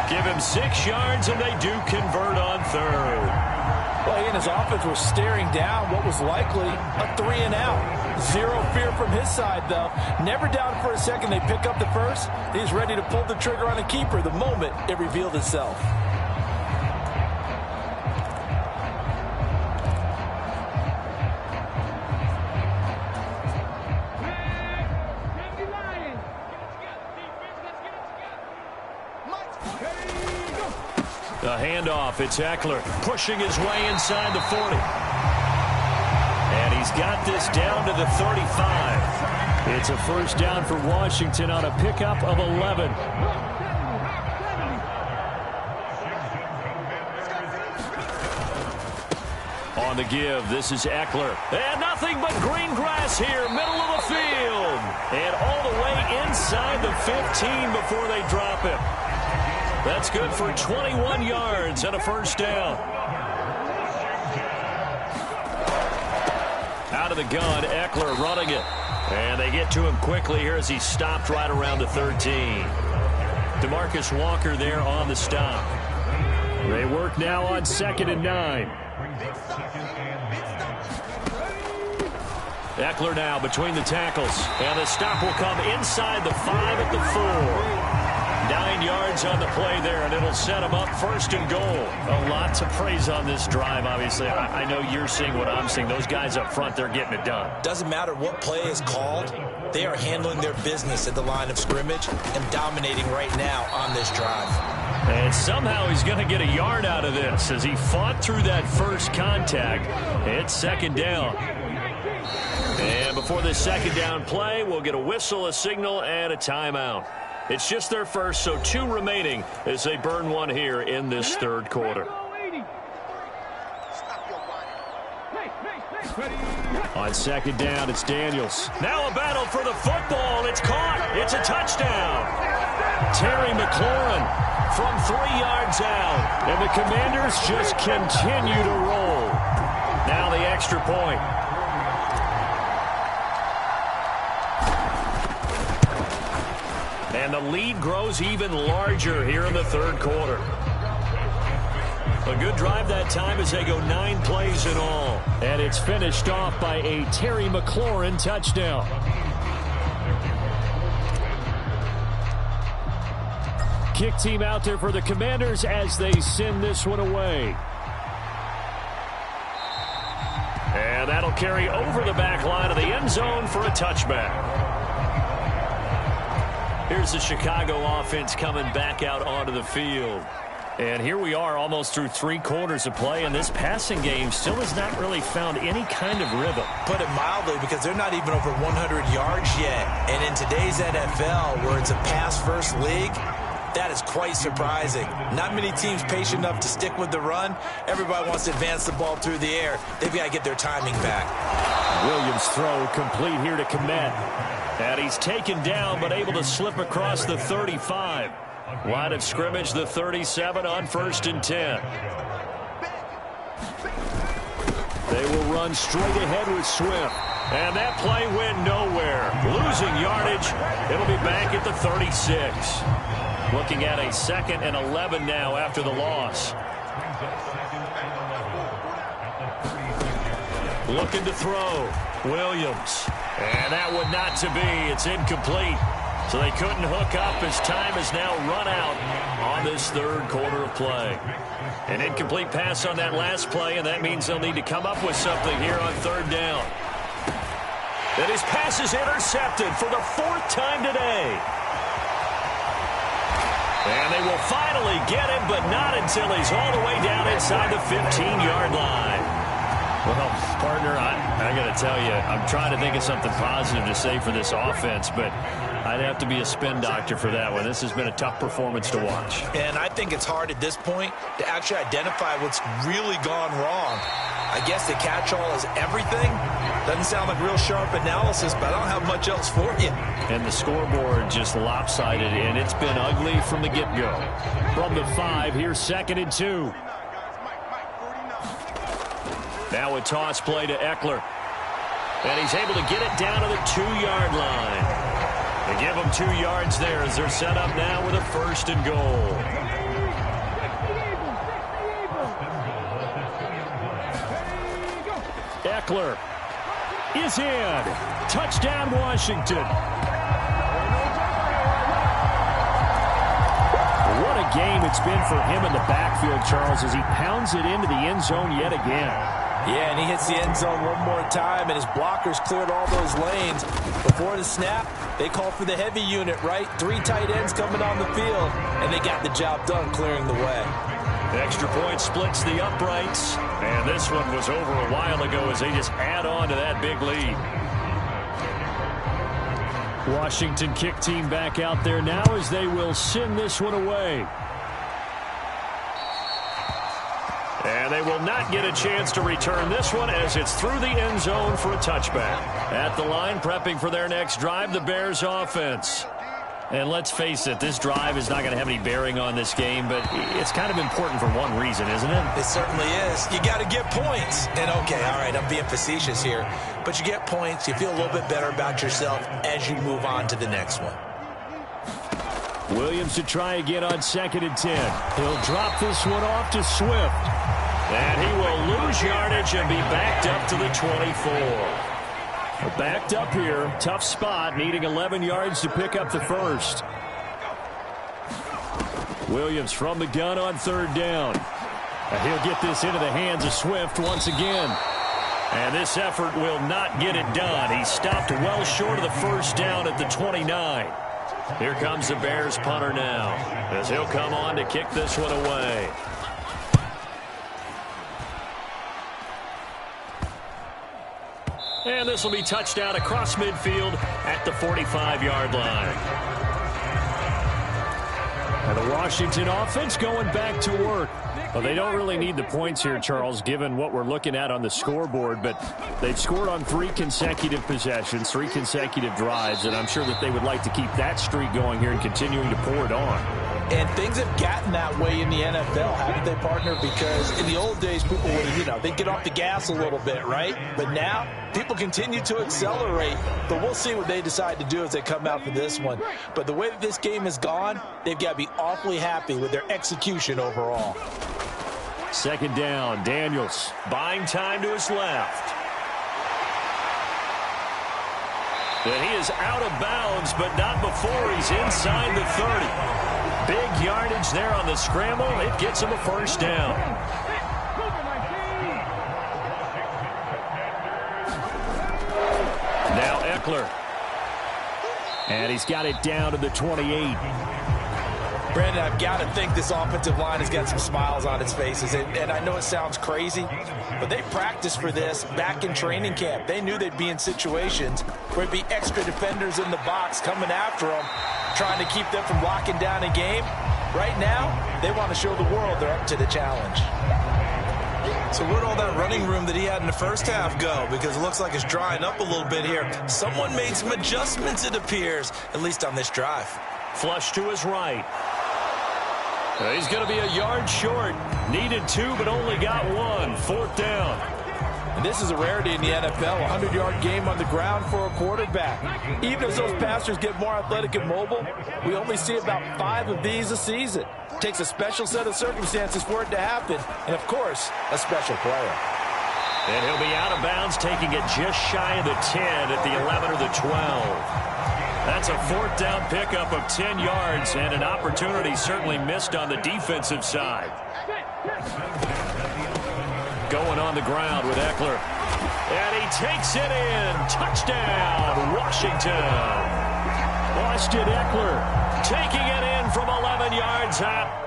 Give him 6 yards, and they do convert on 3rd. Well, he and his offense were staring down what was likely a 3 and out. Zero fear from his side, though. Never doubted for a second they pick up the first. He's ready to pull the trigger on a keeper the moment it revealed itself. The handoff, it's Eckler pushing his way inside the 40. And he's got this down to the 35. It's a first down for Washington on a pickup of 11. On the give, this is Eckler. And nothing but green grass here, middle of the field. And all the way inside the 15 before they drop him. That's good for 21 yards and a first down. Out of the gun, Eckler running it. And they get to him quickly here as he's stopped right around the 13. DeMarcus Walker there on the stop. They work now on 2nd and 9. Eckler now between the tackles. And the stop will come inside the 5 at the 4. 9 yards on the play there, and it'll set them up 1st and goal. A lot to praise on this drive, obviously. I know you're seeing what I'm seeing. Those guys up front, they're getting it done. Doesn't matter what play is called. They are handling their business at the line of scrimmage and dominating right now on this drive. And somehow he's going to get a yard out of this as he fought through that first contact. It's 2nd down. And before this 2nd down play, we'll get a whistle, a signal, and a timeout. It's just their first, so 2 remaining as they burn one here in this 3rd quarter. On 2nd down, it's Daniels. Now a battle for the football. It's caught. It's a touchdown. Terry McLaurin from 3 yards out. And the Commanders just continue to roll. Now the extra point. And the lead grows even larger here in the third quarter. A good drive that time as they go 9 plays in all. And it's finished off by a Terry McLaurin touchdown. Kick team out there for the Commanders as they send this one away. And that'll carry over the back line of the end zone for a touchback. Here's the Chicago offense coming back out onto the field. And here we are almost through 3 quarters of play, and this passing game still has not really found any kind of rhythm. Put it mildly, because they're not even over 100 yards yet. And in today's NFL, where it's a pass-first league, that is quite surprising. Not many teams patient enough to stick with the run. Everybody wants to advance the ball through the air. They've got to get their timing back. Williams' throw complete here to Kmet. And he's taken down, but able to slip across the 35. Line of scrimmage, the 37 on 1st and 10. They will run straight ahead with Swift. And that play went nowhere. Losing yardage. It'll be back at the 36. Looking at a 2nd and 11 now after the loss. Looking to throw. Williams. And that one not to be. It's incomplete. So they couldn't hook up as time has now run out on this third quarter of play. An incomplete pass on that last play, and that means they'll need to come up with something here on 3rd down. And his pass is intercepted for the 4th time today. And they will finally get him, but not until he's all the way down inside the 15-yard line. Well, partner, I got to tell you, I'm trying to think of something positive to say for this offense, but I'd have to be a spin doctor for that one. This has been a tough performance to watch. And I think it's hard at this point to actually identify what's really gone wrong. I guess the catch-all is everything. Doesn't sound like real sharp analysis, but I don't have much else for you. And the scoreboard just lopsided, and it's been ugly from the get-go. From the 5, here's 2nd and 2. Now a toss play to Eckler. And he's able to get it down to the 2-yard line. They give him 2 yards there as they're set up now with a 1st and goal. Eckler is in. Touchdown, Washington. What a game it's been for him in the backfield, Charles, as he pounds it into the end zone yet again. Yeah, and he hits the end zone one more time, and his blockers cleared all those lanes. Before the snap, they called for the heavy unit, right? 3 tight ends coming on the field, and they got the job done clearing the way. The extra point splits the uprights, and this one was over a while ago as they just add on to that big lead. Washington kick team back out there now as they will send this one away. And they will not get a chance to return this one as it's through the end zone for a touchback. At the line, prepping for their next drive, the Bears offense. And let's face it, this drive is not going to have any bearing on this game, but it's kind of important for one reason, isn't it? It certainly is. You got to get points. And, okay, all right, I'm being facetious here. But you get points, you feel a little bit better about yourself as you move on to the next one. Williams to try again on 2nd and 10. He'll drop this one off to Swift. And he will lose yardage and be backed up to the 24. Backed up here. Tough spot, needing 11 yards to pick up the 1st. Williams from the gun on 3rd down. And he'll get this into the hands of Swift once again. And this effort will not get it done. He stopped well short of the 1st down at the 29. Here comes the Bears punter now as he'll come on to kick this one away. And this will be touchdown across midfield at the 45-yard line. And the Washington offense going back to work. Well, they don't really need the points here, Charles, given what we're looking at on the scoreboard, but they've scored on 3 consecutive possessions, 3 consecutive drives, and I'm sure that they would like to keep that streak going here and continuing to pour it on. And things have gotten that way in the NFL, haven't they, partner? Because in the old days, people would, they'd get off the gas a little bit, right? But now, people continue to accelerate. But we'll see what they decide to do as they come out for this one. But the way that this game has gone, they've got to be awfully happy with their execution overall. Second down, Daniels. Buying time to his left. And he is out of bounds, but not before he's inside the 30. Big yardage there on the scramble. It gets him a first down. Now Eckler. And he's got it down to the 28. Brandon, I've got to think this offensive line has got some smiles on its faces. And I know it sounds crazy, but they practiced for this back in training camp. They knew they'd be in situations where it'd be extra defenders in the box coming after them, trying to keep them from locking down a game. Right now, they want to show the world they're up to the challenge. So where'd all that running room that he had in the first half go? Because it looks like it's drying up a little bit here. Someone made some adjustments, it appears, at least on this drive. Flush to his right. He's going to be a yard short. Needed 2, but only got 1. Fourth down. And this is a rarity in the NFL, a 100-yard game on the ground for a quarterback. Even as those passers get more athletic and mobile, we only see about 5 of these a season. It takes a special set of circumstances for it to happen, and, of course, a special player. And he'll be out of bounds, taking it just shy of the 10 at the 11 or the 12. That's a fourth down pickup of 10 yards and an opportunity certainly missed on the defensive side. Going on the ground with Eckler. And he takes it in. Touchdown, Washington. Austin Eckler taking it in from 11 yards out.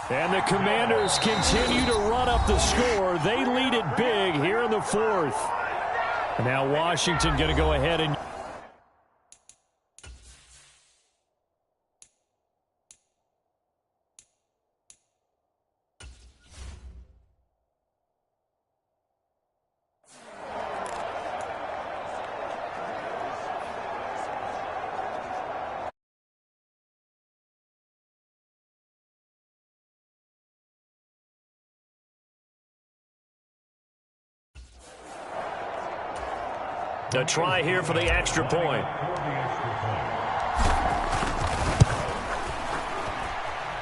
And the Commanders continue to run up the score. They lead it big here in the fourth. And now Washington going to go ahead and... A try here for the extra point.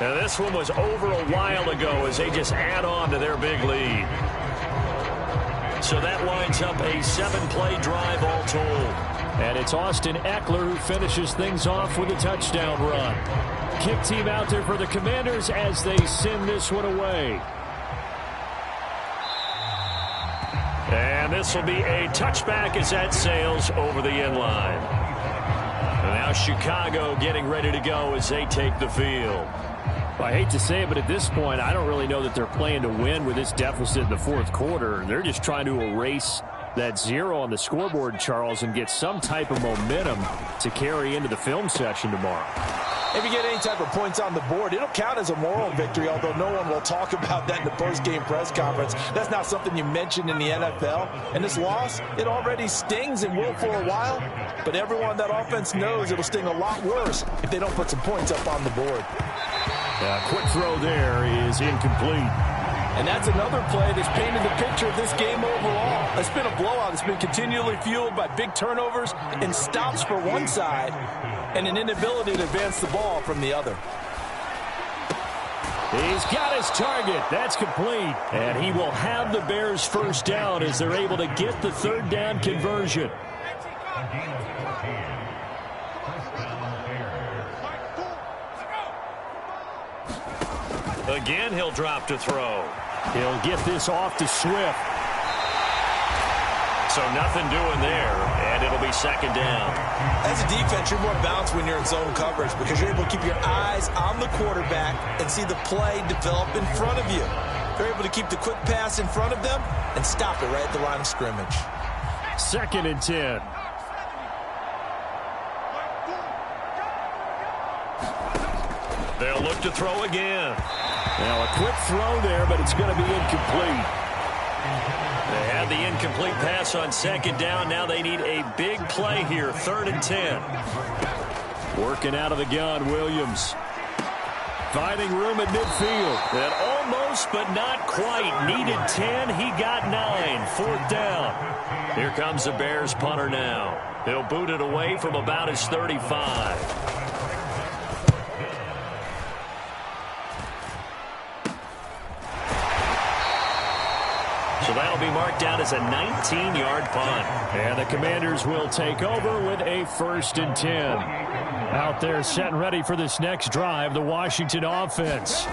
Now this one was over a while ago as they just add on to their big lead. So that winds up a 7-play drive all told. And it's Austin Eckler who finishes things off with a touchdown run. Kick team out there for the Commanders as they send this one away. And this will be a touchback as that sails over the end line. And now Chicago getting ready to go as they take the field. Well, I hate to say it, but at this point, I don't really know that they're playing to win with this deficit in the fourth quarter. They're just trying to erase that 0 on the scoreboard, Charles, and get some type of momentum to carry into the film session tomorrow. If you get any type of points on the board, it'll count as a moral victory, although no one will talk about that in the post-game press conference. That's not something you mentioned in the NFL. And this loss, it already stings and will for a while, but everyone on that offense knows it'll sting a lot worse if they don't put some points up on the board. Quick throw there is incomplete. And that's another play that's painted the picture of this game overall. It's been a blowout. It's been continually fueled by big turnovers and stops for one side and an inability to advance the ball from the other. He's got his target. That's complete. And he will have the Bears first down as they're able to get the third down conversion. Again, he'll drop to throw. He'll get this off to Swift. So nothing doing there, and it'll be second down. As a defense, you're more balanced when you're in zone coverage because you're able to keep your eyes on the quarterback and see the play develop in front of you. They're able to keep the quick pass in front of them and stop it right at the line of scrimmage. 2nd and 10. They'll look to throw again. Now a quick throw there, but it's going to be incomplete. They had the incomplete pass on second down. Now they need a big play here, 3rd and 10. Working out of the gun, Williams. Finding room at midfield. That almost, but not quite. Needed 10. He got 9. 4th down. Here comes the Bears punter now. He'll boot it away from about his 35. So that'll be marked down as a 19-yard punt. And the Commanders will take over with a 1st and 10. Out there set and ready for this next drive, the Washington offense.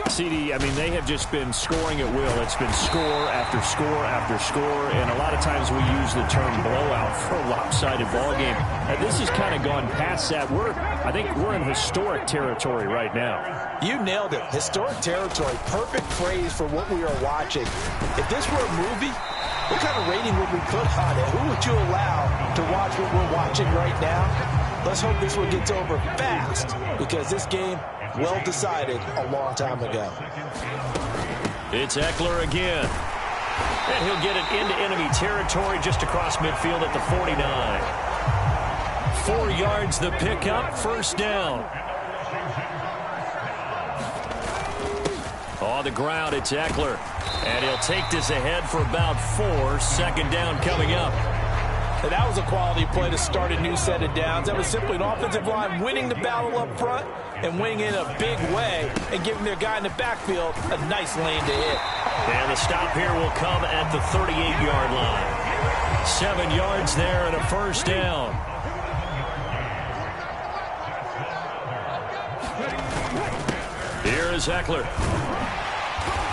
CD, I mean, they have just been scoring at will. It's been score after score after score, and a lot of times we use the term blowout for a lopsided ball game. This has kind of gone past that. I think we're in historic territory right now. You nailed it. Historic territory. Perfect phrase for what we are watching. If this were a movie, what kind of rating would we put on it? Who would you allow to watch what we're watching right now? Let's hope this one gets over fast, because this game, well decided a long time ago. It's Eckler again. And he'll get it into enemy territory just across midfield at the 49. 4 yards the pickup, 1st down. On the ground, it's Eckler. And he'll take this ahead for about 4. 2nd down coming up. And that was a quality play to start a new set of downs. That was simply an offensive line winning the battle up front and winning in a big way and giving their guy in the backfield a nice lane to hit. And the stop here will come at the 38-yard line. 7 yards there and a 1st down. Here is Eckler.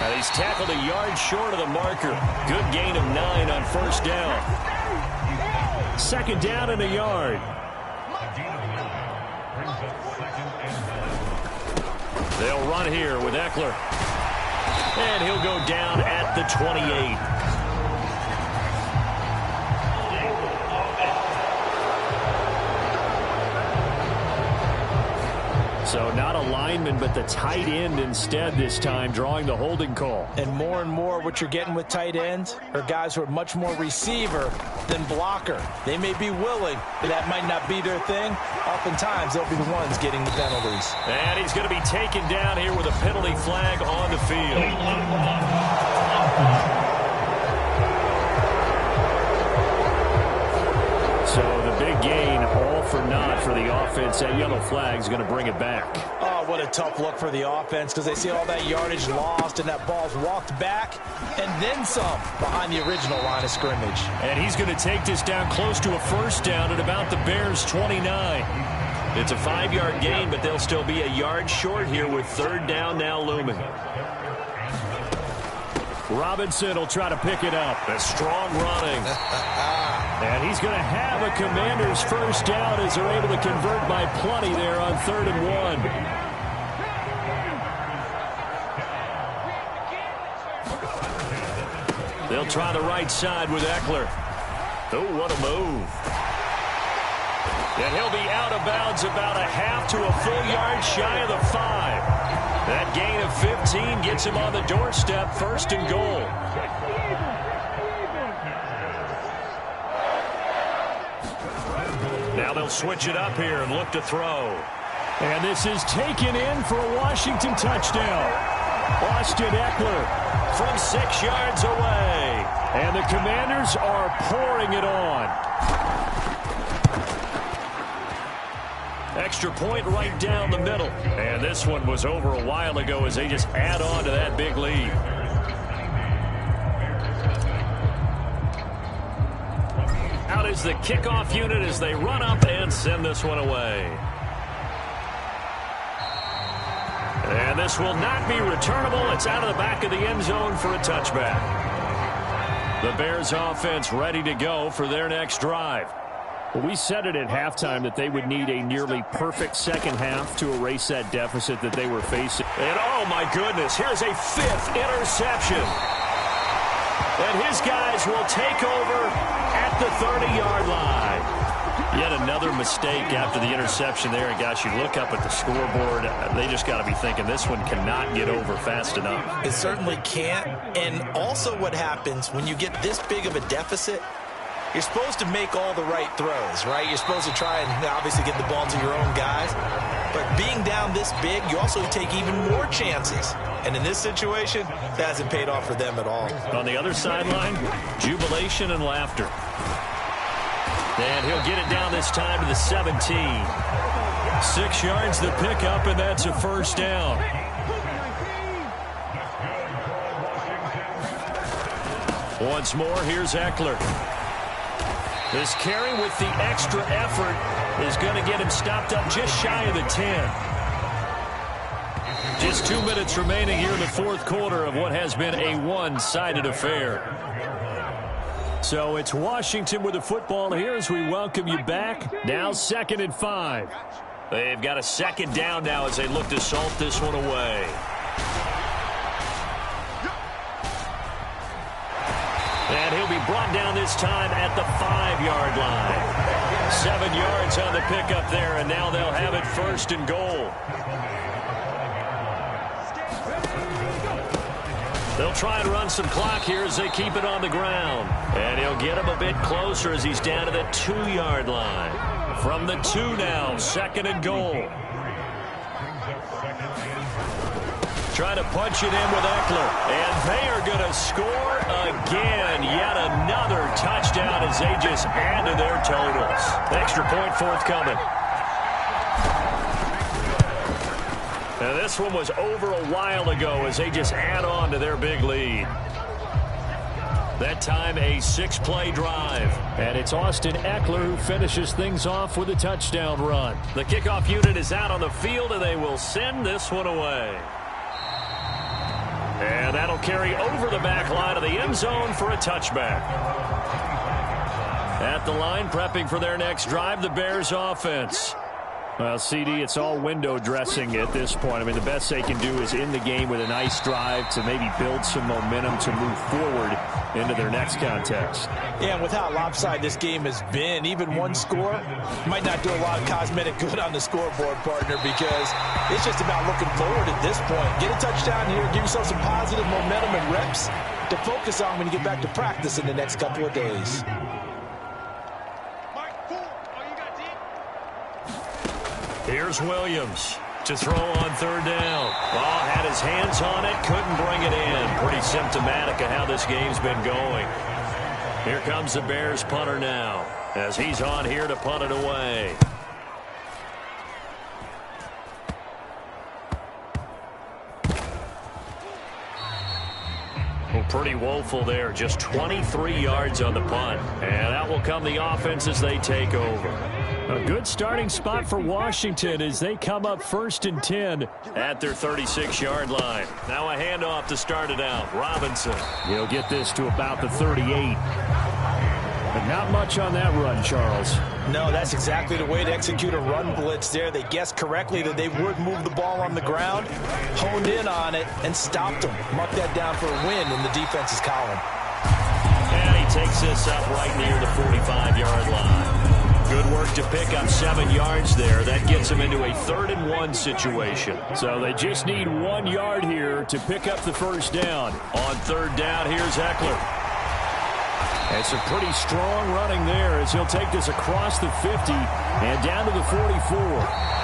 And he's tackled a yard short of the marker. Good gain of 9 on 1st down. 2nd down and a yard. They'll run here with Eckler. And he'll go down at the 28. So not a lineman, but the tight end instead this time, drawing the holding call. And more what you're getting with tight ends are guys who are much more receiver than blocker. They may be willing, but that might not be their thing. Oftentimes, they'll be the ones getting the penalties. And he's going to be taken down here with a penalty flag on the field. So the big gain, all for naught for the offense. That yellow flag is going to bring it back. Oh, what a tough look for the offense, because they see all that yardage lost and that ball's walked back and then some behind the original line of scrimmage. And he's going to take this down close to a 1st down at about the Bears' 29. It's a 5-yard gain, but they'll still be a yard short here with 3rd down now looming. Robinson will try to pick it up. A strong running. And he's going to have a Commanders 1st down as they're able to convert by plenty there on 3rd and 1. They'll try the right side with Eckler. Oh, what a move. And he'll be out of bounds about a half to a full yard shy of the 5. That gain of 15 gets him on the doorstep, 1st and goal. Now they'll switch it up here and look to throw. And this is taken in for a Washington touchdown. Austin Eckler from 6 yards away. And the Commanders are pouring it on. Extra point right down the middle. And this one was over a while ago as they just add on to that big lead. Out is the kickoff unit as they run up and send this one away. And this will not be returnable. It's out of the back of the end zone for a touchback. The Bears offense ready to go for their next drive. Well, we said it at halftime that they would need a nearly perfect second half to erase that deficit that they were facing. And oh my goodness, here's a 5th interception. And his guys will take over at the 30-yard line. Yet another mistake after the interception there. And, gosh, you look up at the scoreboard. They just got to be thinking this one cannot get over fast enough. It certainly can't. And also what happens when you get this big of a deficit, you're supposed to make all the right throws, right? You're supposed to try and obviously get the ball to your own guys. But being down this big, you also take even more chances. And in this situation, that hasn't paid off for them at all. On the other sideline, jubilation and laughter. And he'll get it down this time to the 17. 6 yards the pickup, and that's a first down. Once more, here's Eckler. This carry with the extra effort is going to get him stopped up just shy of the 10. Just 2 minutes remaining here in the fourth quarter of what has been a one-sided affair. So it's Washington with the football here as we welcome you back. Now 2nd and 5. They've got a second down now as they look to salt this one away. And he'll be brought down this time at the 5-yard line. 7 yards on the pickup there, and now they'll have it 1st and goal. They'll try and run some clock here as they keep it on the ground. And he'll get him a bit closer as he's down to the 2-yard line. From the 2 now, 2nd and goal. Trying to punch it in with Eckler. And they are going to score again. Yet another touchdown as they just add to their totals. Extra point forthcoming. Now this one was over a while ago as they just add on to their big lead. That time a 6-play drive. And it's Austin Eckler who finishes things off with a touchdown run. The kickoff unit is out on the field and they will send this one away. And that'll carry over the back line of the end zone for a touchback. At the line, prepping for their next drive, the Bears offense. Well, CD, it's all window dressing at this point. I mean, the best they can do is in the game with a nice drive to maybe build some momentum to move forward into their next contest. Yeah, and with how lopsided this game has been, even one score might not do a lot of cosmetic good on the scoreboard, partner, because it's just about looking forward at this point. Get a touchdown here, give yourself some positive momentum and reps to focus on when you get back to practice in the next couple of days. Here's Williams to throw on 3rd down. Ball had his hands on it, couldn't bring it in. Pretty symptomatic of how this game's been going. Here comes the Bears punter now as he's on here to punt it away. Well, pretty woeful there. Just 23 yards on the punt. And that will come the offense as they take over. A good starting spot for Washington as they come up 1st and 10 at their 36-yard line. Now a handoff to start it out. Robinson. He'll get this to about the 38. But not much on that run, Charles. No, that's exactly the way to execute a run blitz there. They guessed correctly that they would move the ball on the ground, honed in on it, and stopped them. Mark that down for a win in the defense's column. And he takes this up right near the 45-yard line. Good work to pick up 7 yards there. That gets them into a 3rd and 1 situation. So they just need 1 yard here to pick up the 1st down. On 3rd down, here's Eckler. And some pretty strong running there as he'll take this across the 50 and down to the 44.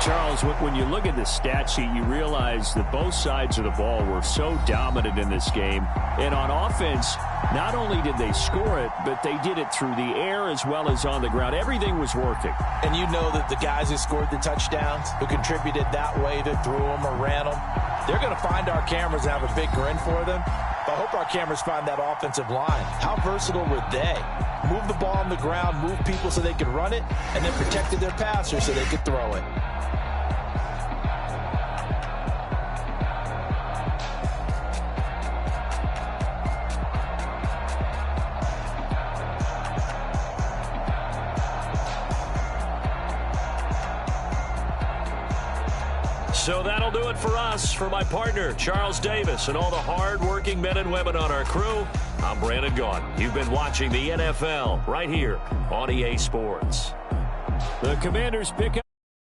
Charles, when you look at the stat sheet, you realize that both sides of the ball were so dominant in this game. And on offense, not only did they score it, but they did it through the air as well as on the ground. Everything was working. And you know that the guys who scored the touchdowns, who contributed that way, that threw them or ran them, they're going to find our cameras and have a big grin for them. But I hope our cameras find that offensive line. How versatile were they? Move the ball on the ground, move people so they could run it, and then protected their passers so they could throw it. So that'll do it for us. For my partner, Charles Davis, and all the hard-working men and women on our crew, I'm Brandon Gaudin. You've been watching the NFL right here on EA Sports. The Commanders pick up